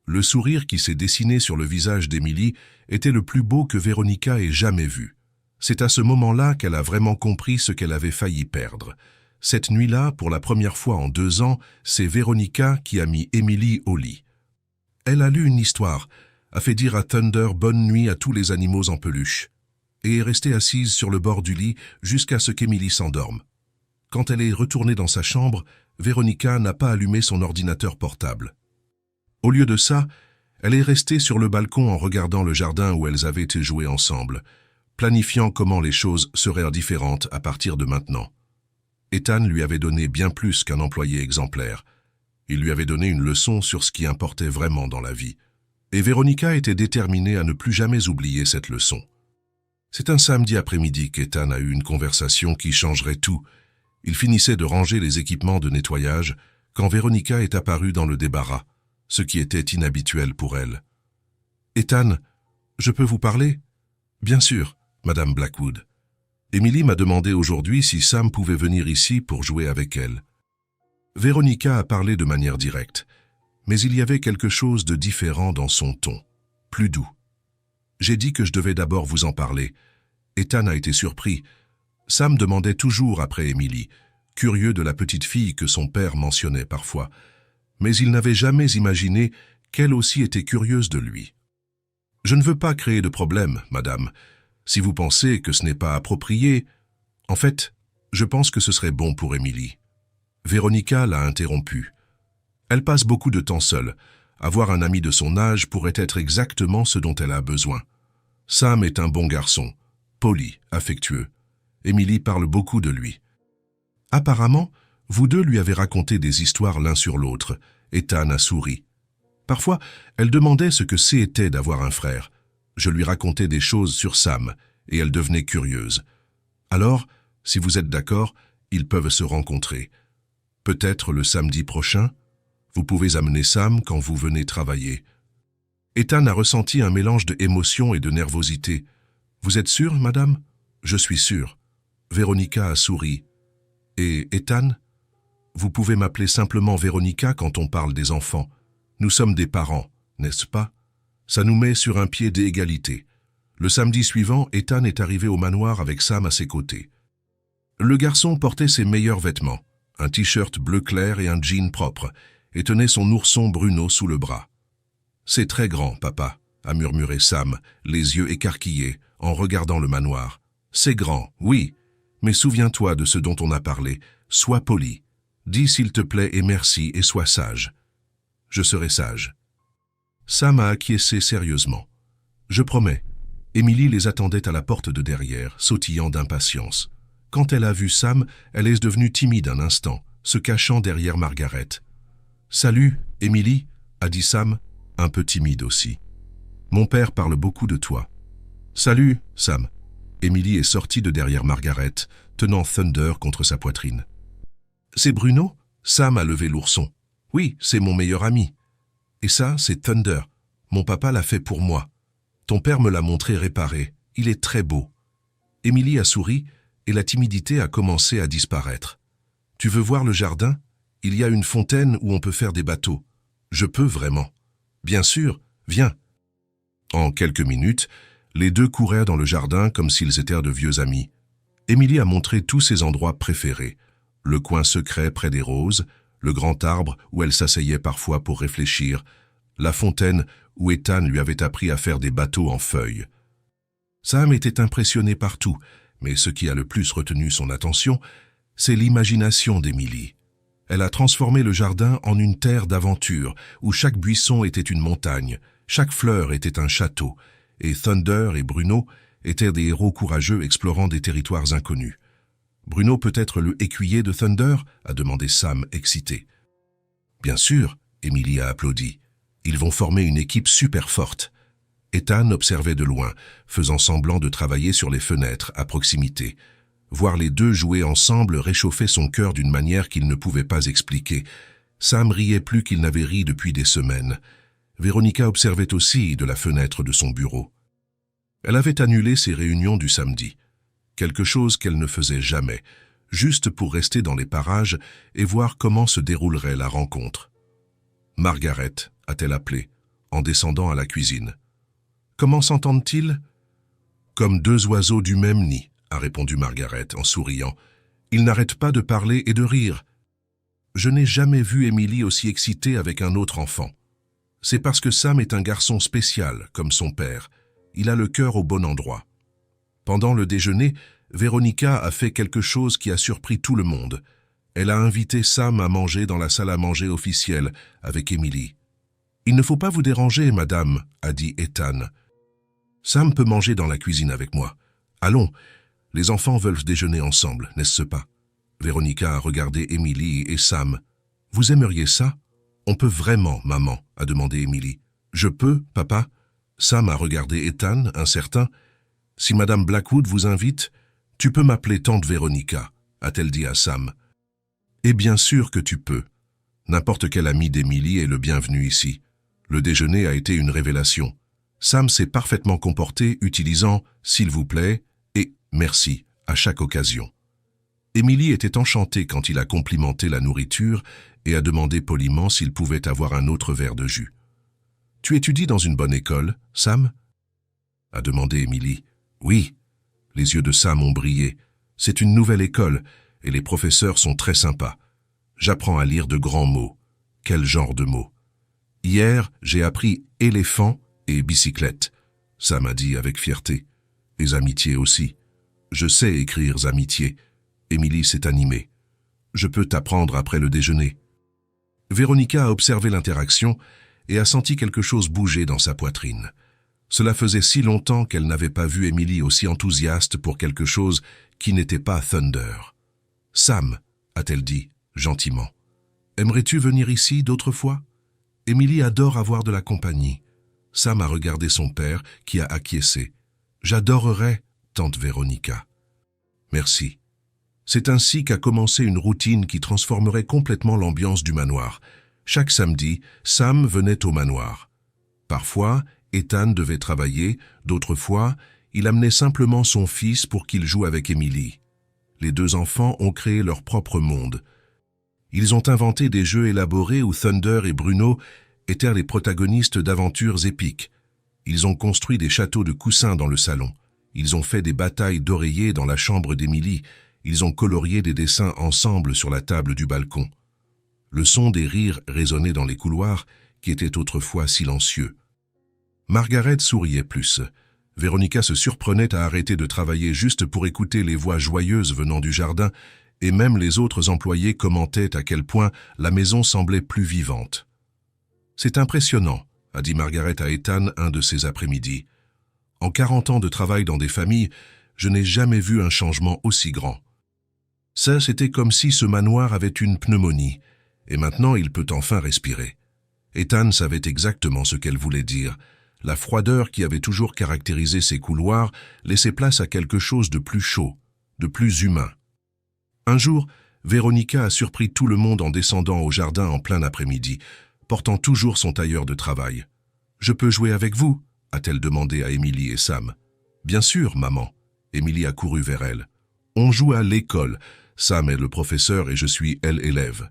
Le sourire qui s'est dessiné sur le visage d'Emily était le plus beau que Véronica ait jamais vu. C'est à ce moment-là qu'elle a vraiment compris ce qu'elle avait failli perdre. Cette nuit-là, pour la première fois en 2 ans, c'est Véronica qui a mis Emily au lit. Elle a lu une histoire, a fait dire à Thunder bonne nuit à tous les animaux en peluche, et est restée assise sur le bord du lit jusqu'à ce qu'Emily s'endorme. Quand elle est retournée dans sa chambre, Véronica n'a pas allumé son ordinateur portable. Au lieu de ça, elle est restée sur le balcon en regardant le jardin où elles avaient été jouées ensemble, planifiant comment les choses seraient différentes à partir de maintenant. Ethan lui avait donné bien plus qu'un employé exemplaire. Il lui avait donné une leçon sur ce qui importait vraiment dans la vie. Et Véronica était déterminée à ne plus jamais oublier cette leçon. C'est un samedi après-midi qu'Ethan a eu une conversation qui changerait tout. Il finissait de ranger les équipements de nettoyage quand Véronica est apparue dans le débarras, ce qui était inhabituel pour elle. « Ethan, je peux vous parler ?»« Bien sûr, Madame Blackwood. Emily m'a demandé aujourd'hui si Sam pouvait venir ici pour jouer avec elle. » Véronica a parlé de manière directe. « Mais il y avait quelque chose de différent dans son ton, plus doux. J'ai dit que je devais d'abord vous en parler. Ethan a été surpris. Sam demandait toujours après Emily, curieux de la petite fille que son père mentionnait parfois. Mais il n'avait jamais imaginé qu'elle aussi était curieuse de lui. « Je ne veux pas créer de problème, madame. Si vous pensez que ce n'est pas approprié... En fait, je pense que ce serait bon pour Emily. » Véronica l'a interrompue. Elle passe beaucoup de temps seule. Avoir un ami de son âge pourrait être exactement ce dont elle a besoin. Sam est un bon garçon, poli, affectueux. Emily parle beaucoup de lui. Apparemment, vous deux lui avez raconté des histoires l'un sur l'autre. Ethan a souri. Parfois, elle demandait ce que c'était d'avoir un frère. Je lui racontais des choses sur Sam, et elle devenait curieuse. Alors, si vous êtes d'accord, ils peuvent se rencontrer. Peut-être le samedi prochain? Vous pouvez amener Sam quand vous venez travailler. Ethan a ressenti un mélange d'émotion et de nervosité. Vous êtes sûre, madame? Je suis sûre. Véronica a souri. Et Ethan? Vous pouvez m'appeler simplement Véronica quand on parle des enfants. Nous sommes des parents, n'est-ce pas? Ça nous met sur un pied d'égalité. Le samedi suivant, Ethan est arrivé au manoir avec Sam à ses côtés. Le garçon portait ses meilleurs vêtements, un t-shirt bleu clair et un jean propre, et tenait son ourson Bruno sous le bras. « C'est très grand, papa », a murmuré Sam, les yeux écarquillés, en regardant le manoir. « C'est grand, oui, mais souviens-toi de ce dont on a parlé. Sois poli. Dis s'il te plaît et merci et sois sage. » « Je serai sage. » Sam a acquiescé sérieusement. « Je promets. » Emily les attendait à la porte de derrière, sautillant d'impatience. Quand elle a vu Sam, elle est devenue timide un instant, se cachant derrière Margaret. « Salut, Emily » a dit Sam, un peu timide aussi. « Mon père parle beaucoup de toi. »« Salut, Sam » Emily est sortie de derrière Margaret, tenant Thunder contre sa poitrine. « C'est Bruno » Sam a levé l'ourson. « Oui, c'est mon meilleur ami. Et ça, c'est Thunder. Mon papa l'a fait pour moi. Ton père me l'a montré réparé. Il est très beau. » Emily a souri et la timidité a commencé à disparaître. « Tu veux voir le jardin? Il y a une fontaine où on peut faire des bateaux. Je peux vraiment. »« Bien sûr, viens. » En quelques minutes, les deux courèrent dans le jardin comme s'ils étaient de vieux amis. Emily a montré tous ses endroits préférés. Le coin secret près des roses, le grand arbre où elle s'asseyait parfois pour réfléchir, la fontaine où Ethan lui avait appris à faire des bateaux en feuilles. Sam était impressionné partout, mais ce qui a le plus retenu son attention, c'est l'imagination d'Emily. Elle a transformé le jardin en une terre d'aventure, où chaque buisson était une montagne, chaque fleur était un château, et Thunder et Bruno étaient des héros courageux explorant des territoires inconnus. Bruno peut être le écuyer de Thunder? A demandé Sam, excité. Bien sûr, Emily a applaudi. Ils vont former une équipe super forte. Ethan observait de loin, faisant semblant de travailler sur les fenêtres à proximité. Voir les deux jouer ensemble réchauffait son cœur d'une manière qu'il ne pouvait pas expliquer. Sam riait plus qu'il n'avait ri depuis des semaines. Véronica observait aussi de la fenêtre de son bureau. Elle avait annulé ses réunions du samedi. Quelque chose qu'elle ne faisait jamais, juste pour rester dans les parages et voir comment se déroulerait la rencontre. « Margaret » a-t-elle appelé, en descendant à la cuisine. « Comment s'entendent-ils »« Comme deux oiseaux du même nid », a répondu Margaret en souriant. « Ils n'arrêtent pas de parler et de rire. » Je n'ai jamais vu Emily aussi excitée avec un autre enfant. C'est parce que Sam est un garçon spécial, comme son père. Il a le cœur au bon endroit. Pendant le déjeuner, Véronica a fait quelque chose qui a surpris tout le monde. Elle a invité Sam à manger dans la salle à manger officielle avec Emily. « Il ne faut pas vous déranger, madame », a dit Ethan. « Sam peut manger dans la cuisine avec moi. Allons, les enfants veulent déjeuner ensemble, n'est-ce pas ?» Véronica a regardé Emily et Sam. « Vous aimeriez ça ?»« On peut vraiment, maman ?» a demandé Emily. « Je peux, papa ?» Sam a regardé Ethan, incertain. « Si madame Blackwood vous invite, tu peux m'appeler tante Véronica » a-t-elle dit à Sam. « Et bien sûr que tu peux. N'importe quel ami d'Emily est le bienvenu ici. Le déjeuner a été une révélation. Sam s'est parfaitement comporté utilisant « s'il vous plaît » et « merci » à chaque occasion. Émilie était enchantée quand il a complimenté la nourriture et a demandé poliment s'il pouvait avoir un autre verre de jus. « Tu étudies dans une bonne école, Sam ?» a demandé Émilie. « Oui. » Les yeux de Sam ont brillé. « C'est une nouvelle école et les professeurs sont très sympas. J'apprends à lire de grands mots. Quel genre de mots? Hier, j'ai appris éléphant et bicyclette. » Sam a dit avec fierté. « Et amitié aussi. Je sais écrire amitié. » Émilie s'est animée. « Je peux t'apprendre après le déjeuner. » Véronica a observé l'interaction et a senti quelque chose bouger dans sa poitrine. Cela faisait si longtemps qu'elle n'avait pas vu Émilie aussi enthousiaste pour quelque chose qui n'était pas Thunder. « Sam, a-t-elle dit, gentiment, aimerais-tu venir ici d'autres fois? Émilie adore avoir de la compagnie. » Sam a regardé son père qui a acquiescé. « J'adorerais, tante Véronica. »« Merci. » C'est ainsi qu'a commencé une routine qui transformerait complètement l'ambiance du manoir. Chaque samedi, Sam venait au manoir. Parfois, Ethan devait travailler, d'autres fois, il amenait simplement son fils pour qu'il joue avec Émilie. Les deux enfants ont créé leur propre monde. Ils ont inventé des jeux élaborés où Thunder et Bruno étaient les protagonistes d'aventures épiques. Ils ont construit des châteaux de coussins dans le salon. Ils ont fait des batailles d'oreillers dans la chambre d'Émilie. Ils ont colorié des dessins ensemble sur la table du balcon. Le son des rires résonnait dans les couloirs, qui étaient autrefois silencieux. Margaret souriait plus. Véronica se surprenait à arrêter de travailler juste pour écouter les voix joyeuses venant du jardin, et même les autres employés commentaient à quel point la maison semblait plus vivante. « C'est impressionnant », a dit Margaret à Ethan un de ces après-midi. « En 40 ans de travail dans des familles, je n'ai jamais vu un changement aussi grand. Ça, c'était comme si ce manoir avait une pneumonie, et maintenant il peut enfin respirer. » Ethan savait exactement ce qu'elle voulait dire. La froideur qui avait toujours caractérisé ces couloirs laissait place à quelque chose de plus chaud, de plus humain. Un jour, Véronica a surpris tout le monde en descendant au jardin en plein après-midi, portant toujours son tailleur de travail. « Je peux jouer avec vous ?» a-t-elle demandé à Émilie et Sam. « Bien sûr, maman. » Émilie a couru vers elle. « On joue à l'école. Sam est le professeur et je suis elle élève. »«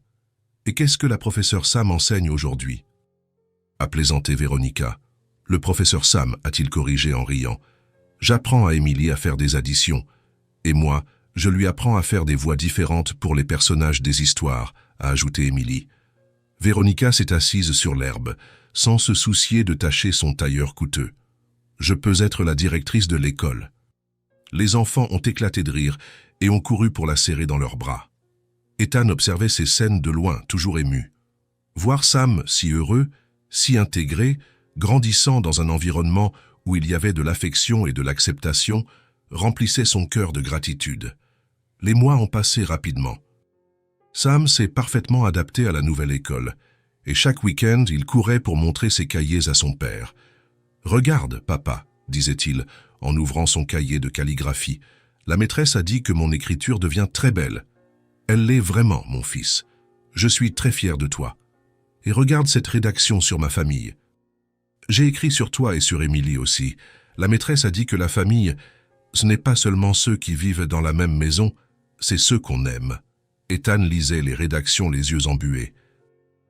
Et qu'est-ce que la professeure Sam enseigne aujourd'hui ?» a plaisanté Véronica. « Le professeur Sam, a-t-il corrigé en riant. J'apprends à Émilie à faire des additions. Et moi, je lui apprends à faire des voix différentes pour les personnages des histoires, a ajouté Émilie. Véronica s'est assise sur l'herbe, sans se soucier de tâcher son tailleur coûteux. Je peux être la directrice de l'école. Les enfants ont éclaté de rire et ont couru pour la serrer dans leurs bras. Ethan observait ces scènes de loin, toujours ému. Voir Sam si heureux, si intégré, grandissant dans un environnement où il y avait de l'affection et de l'acceptation, remplissait son cœur de gratitude. Les mois ont passé rapidement. Sam s'est parfaitement adapté à la nouvelle école, et chaque week-end, il courait pour montrer ses cahiers à son père. « Regarde, papa, » disait-il, en ouvrant son cahier de calligraphie. « La maîtresse a dit que mon écriture devient très belle. Elle l'est vraiment, mon fils. Je suis très fier de toi. Et regarde cette rédaction sur ma famille. J'ai écrit sur toi et sur Émilie aussi. La maîtresse a dit que la famille, ce n'est pas seulement ceux qui vivent dans la même maison, c'est ceux qu'on aime. » Ethan lisait les rédactions les yeux embués.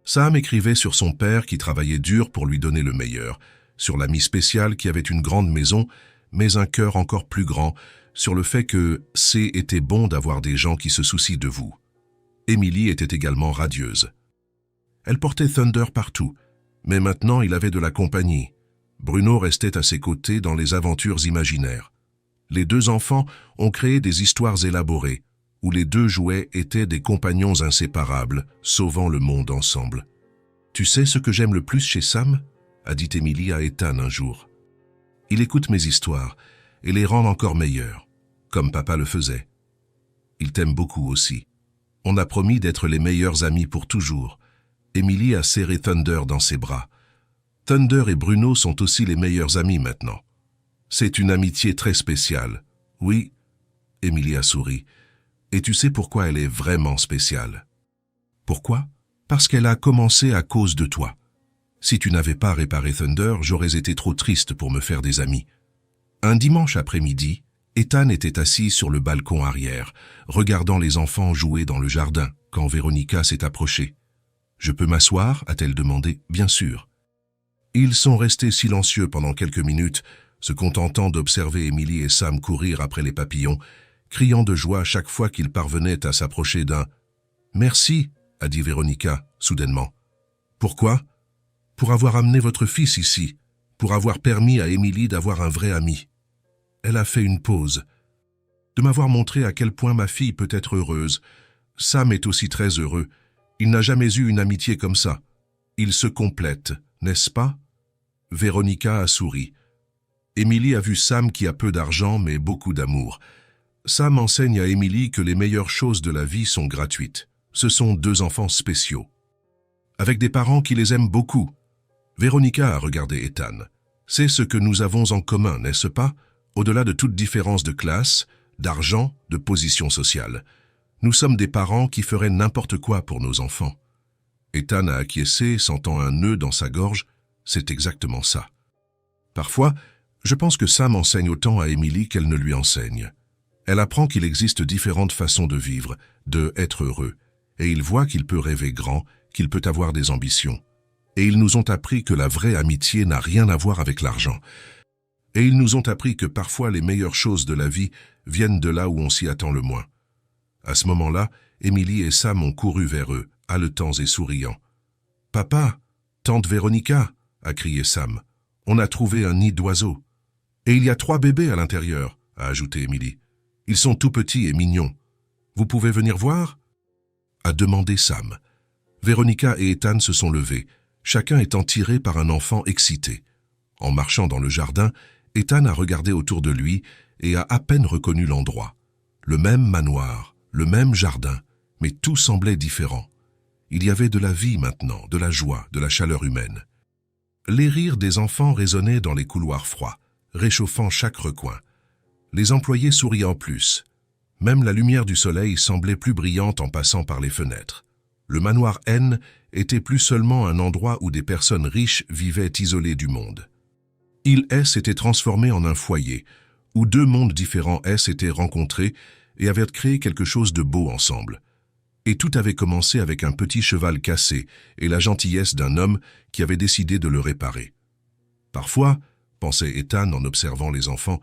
Sam écrivait sur son père qui travaillait dur pour lui donner le meilleur, sur l'ami spécial qui avait une grande maison, mais un cœur encore plus grand, sur le fait que c'est était bon d'avoir des gens qui se soucient de vous. Émilie était également radieuse. Elle portait Thunder partout, mais maintenant il avait de la compagnie. Bruno restait à ses côtés dans les aventures imaginaires. Les deux enfants ont créé des histoires élaborées, où les deux jouets étaient des compagnons inséparables, sauvant le monde ensemble. « Tu sais ce que j'aime le plus chez Sam ?» a dit Émilie à Ethan un jour. « Il écoute mes histoires et les rend encore meilleures, comme papa le faisait. Il t'aime beaucoup aussi. On a promis d'être les meilleurs amis pour toujours. » Émilie a serré Thunder dans ses bras. Thunder et Bruno sont aussi les meilleurs amis maintenant. C'est une amitié très spéciale. Oui, Émilie a souri. Et tu sais pourquoi elle est vraiment spéciale. Pourquoi? Parce qu'elle a commencé à cause de toi. Si tu n'avais pas réparé Thunder, j'aurais été trop triste pour me faire des amis. Un dimanche après-midi, Ethan était assis sur le balcon arrière, regardant les enfants jouer dans le jardin, quand Véronica s'est approchée. « Je peux m'asseoir » a-t-elle demandé. « Bien sûr. » Ils sont restés silencieux pendant quelques minutes, se contentant d'observer Emily et Sam courir après les papillons, criant de joie chaque fois qu'ils parvenaient à s'approcher d'un « Merci » a dit Véronica, soudainement. « Pourquoi ? Pour avoir amené votre fils ici, pour avoir permis à Emily d'avoir un vrai ami. » Elle a fait une pause. « De m'avoir montré à quel point ma fille peut être heureuse. Sam est aussi très heureux. Il n'a jamais eu une amitié comme ça. Ils se complètent, n'est-ce pas ?» Véronica a souri. Emily a vu Sam qui a peu d'argent mais beaucoup d'amour. Sam enseigne à Emily que les meilleures choses de la vie sont gratuites. Ce sont deux enfants spéciaux. Avec des parents qui les aiment beaucoup. Véronica a regardé Ethan. C'est ce que nous avons en commun, n'est-ce pas? Au-delà de toute différence de classe, d'argent, de position sociale. Nous sommes des parents qui feraient n'importe quoi pour nos enfants. Ethan a acquiescé, sentant un nœud dans sa gorge. C'est exactement ça. Parfois, je pense que Sam enseigne autant à Emily qu'elle ne lui enseigne. Elle apprend qu'il existe différentes façons de vivre, de être heureux, et il voit qu'il peut rêver grand, qu'il peut avoir des ambitions. Et ils nous ont appris que la vraie amitié n'a rien à voir avec l'argent. Et ils nous ont appris que parfois les meilleures choses de la vie viennent de là où on s'y attend le moins. À ce moment-là, Emily et Sam ont couru vers eux, haletants et souriants. « Papa, tante Véronica !» a crié Sam. « On a trouvé un nid d'oiseaux. Et il y a 3 bébés à l'intérieur, » a ajouté Emily. « Ils sont tout petits et mignons. Vous pouvez venir voir ?» a demandé Sam. Véronica et Ethan se sont levés, chacun étant tiré par un enfant excité. En marchant dans le jardin, Ethan a regardé autour de lui et a à peine reconnu l'endroit. Le même manoir, le même jardin, mais tout semblait différent. Il y avait de la vie maintenant, de la joie, de la chaleur humaine. Les rires des enfants résonnaient dans les couloirs froids, réchauffant chaque recoin. Les employés souriaient en plus. Même la lumière du soleil semblait plus brillante en passant par les fenêtres. Le manoir N était plus seulement un endroit où des personnes riches vivaient isolées du monde. Il s'était transformé en un foyer, où 2 mondes différents s'étaient rencontrés et avaient créé quelque chose de beau ensemble. Et tout avait commencé avec un petit cheval cassé et la gentillesse d'un homme qui avait décidé de le réparer. Parfois, pensait Ethan en observant les enfants,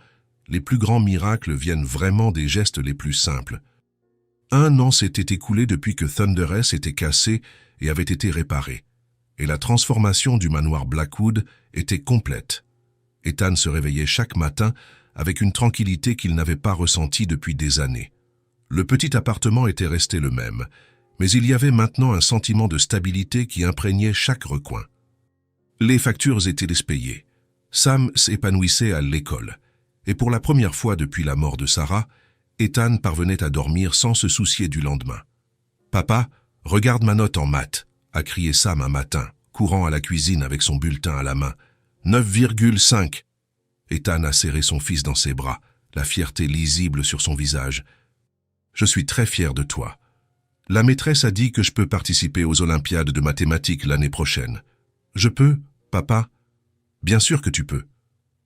les plus grands miracles viennent vraiment des gestes les plus simples. 1 an s'était écoulé depuis que Thunder S était cassé et avait été réparé, et la transformation du manoir Blackwood était complète. Ethan se réveillait chaque matin avec une tranquillité qu'il n'avait pas ressentie depuis des années. Le petit appartement était resté le même, mais il y avait maintenant un sentiment de stabilité qui imprégnait chaque recoin. Les factures étaient payées. Sam s'épanouissait à l'école, et pour la première fois depuis la mort de Sarah, Ethan parvenait à dormir sans se soucier du lendemain. « Papa, regarde ma note en maths !» a crié Sam un matin, courant à la cuisine avec son bulletin à la main. 9,5. Ethan a serré son fils dans ses bras, la fierté lisible sur son visage. « Je suis très fier de toi. La maîtresse a dit que je peux participer aux Olympiades de mathématiques l'année prochaine. Je peux, papa ? Bien sûr que tu peux. »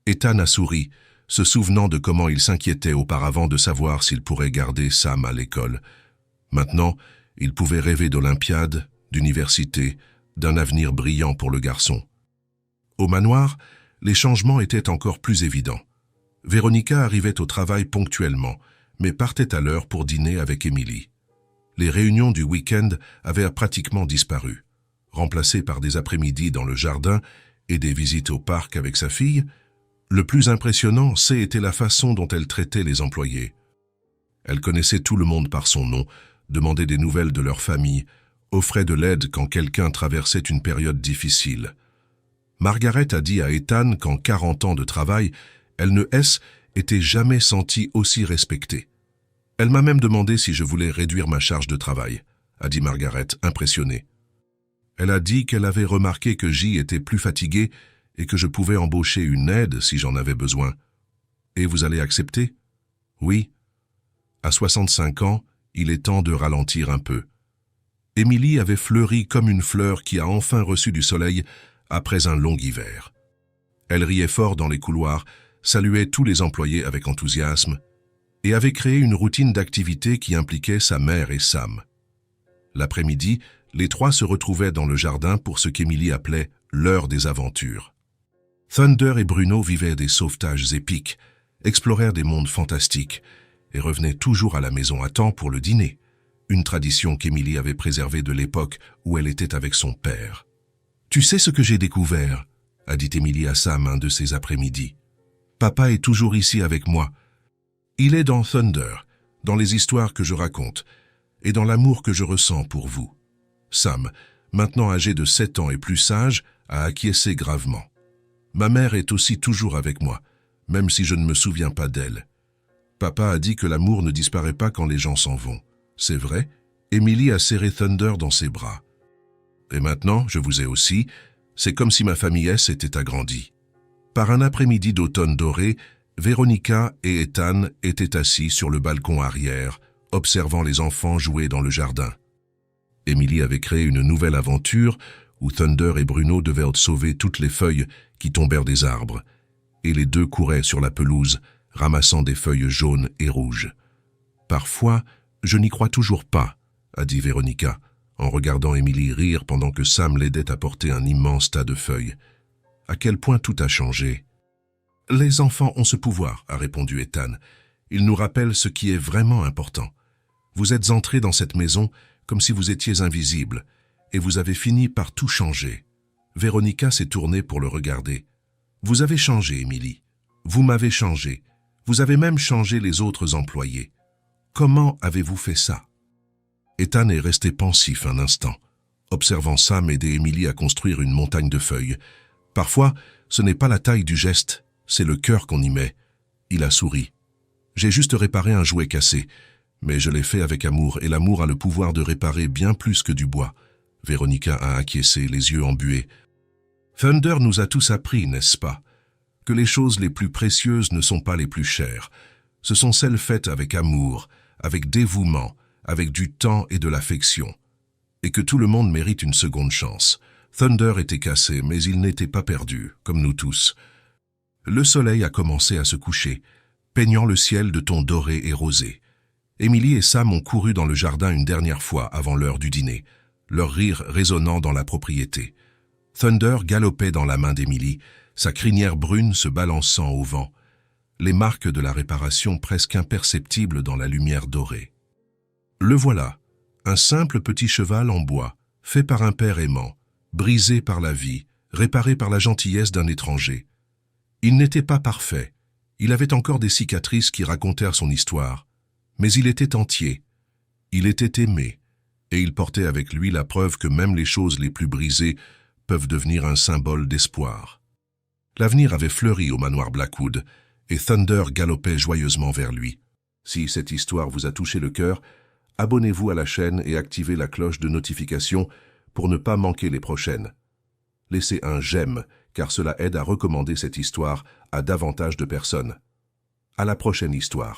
Ethan a souri, se souvenant de comment il s'inquiétait auparavant de savoir s'il pourrait garder Sam à l'école. Maintenant, il pouvait rêver d'Olympiade, d'université, d'un avenir brillant pour le garçon. Au manoir, les changements étaient encore plus évidents. Véronica arrivait au travail ponctuellement, mais partait à l'heure pour dîner avec Emily. Les réunions du week-end avaient pratiquement disparu. Remplacées par des après-midi dans le jardin et des visites au parc avec sa fille, le plus impressionnant, c'était la façon dont elle traitait les employés. Elle connaissait tout le monde par son nom, demandait des nouvelles de leur famille, offrait de l'aide quand quelqu'un traversait une période difficile. Margaret a dit à Ethan qu'en 40 ans de travail, elle ne s'était jamais sentie aussi respectée. Elle m'a même demandé si je voulais réduire ma charge de travail, a dit Margaret, impressionnée. Elle a dit qu'elle avait remarqué que J était plus fatigué et que je pouvais embaucher une aide si j'en avais besoin. Et vous allez accepter? Oui. À 65 ans, il est temps de ralentir un peu. Emily avait fleuri comme une fleur qui a enfin reçu du soleil après un long hiver. Elle riait fort dans les couloirs, saluait tous les employés avec enthousiasme et avait créé une routine d'activités qui impliquait sa mère et Sam. L'après-midi, les trois se retrouvaient dans le jardin pour ce qu'Emily appelait l'heure des aventures. Thunder et Bruno vivaient des sauvetages épiques, explorèrent des mondes fantastiques et revenaient toujours à la maison à temps pour le dîner, une tradition qu'Emily avait préservée de l'époque où elle était avec son père. « Tu sais ce que j'ai découvert ?» a dit Emily à Sam un de ces après-midi. « Papa est toujours ici avec moi. Il est dans Thunder, dans les histoires que je raconte et dans l'amour que je ressens pour vous. » Sam, maintenant âgé de 7 ans et plus sage, a acquiescé gravement. « Ma mère est aussi toujours avec moi, même si je ne me souviens pas d'elle. Papa a dit que l'amour ne disparaît pas quand les gens s'en vont. C'est vrai ?» Emily a serré Thunder dans ses bras. « Et maintenant, je vous ai aussi. C'est comme si ma famille s'était agrandie. » Par un après-midi d'automne doré, Veronica et Ethan étaient assis sur le balcon arrière, observant les enfants jouer dans le jardin. Emily avait créé une nouvelle aventure où Thunder et Bruno devaient sauver toutes les feuilles qui tombèrent des arbres, et les deux couraient sur la pelouse, ramassant des feuilles jaunes et rouges. « Parfois, je n'y crois toujours pas, » a dit Veronica, en regardant Emily rire pendant que Sam l'aidait à porter un immense tas de feuilles. « À quel point tout a changé. »« Les enfants ont ce pouvoir, » a répondu Ethan. « Ils nous rappellent ce qui est vraiment important. Vous êtes entrés dans cette maison comme si vous étiez invisible, et vous avez fini par tout changer. » Veronica s'est tournée pour le regarder. « Vous avez changé, Emily. Vous m'avez changé. Vous avez même changé les autres employés. Comment avez-vous fait ça ?» Ethan est resté pensif un instant, observant Sam aider Emily à construire une montagne de feuilles. Parfois, ce n'est pas la taille du geste, c'est le cœur qu'on y met. Il a souri. « J'ai juste réparé un jouet cassé, mais je l'ai fait avec amour, et l'amour a le pouvoir de réparer bien plus que du bois. » Veronica a acquiescé, les yeux embués. « Thunder nous a tous appris, n'est-ce pas, que les choses les plus précieuses ne sont pas les plus chères. Ce sont celles faites avec amour, avec dévouement, avec du temps et de l'affection, et que tout le monde mérite une seconde chance. » Thunder était cassé, mais il n'était pas perdu, comme nous tous. Le soleil a commencé à se coucher, peignant le ciel de tons dorés et rosés. Emily et Sam ont couru dans le jardin une dernière fois avant l'heure du dîner, leur rire résonnant dans la propriété. Thunder galopait dans la main d'Emily, sa crinière brune se balançant au vent, les marques de la réparation presque imperceptibles dans la lumière dorée. Le voilà, un simple petit cheval en bois, fait par un père aimant, brisé par la vie, réparé par la gentillesse d'un étranger. Il n'était pas parfait, il avait encore des cicatrices qui racontèrent son histoire, mais il était entier, il était aimé, et il portait avec lui la preuve que même les choses les plus brisées peuvent devenir un symbole d'espoir. L'avenir avait fleuri au manoir Blackwood, et Thunder galopait joyeusement vers lui. Si cette histoire vous a touché le cœur, abonnez-vous à la chaîne et activez la cloche de notification pour ne pas manquer les prochaines. Laissez un j'aime, car cela aide à recommander cette histoire à davantage de personnes. À la prochaine histoire.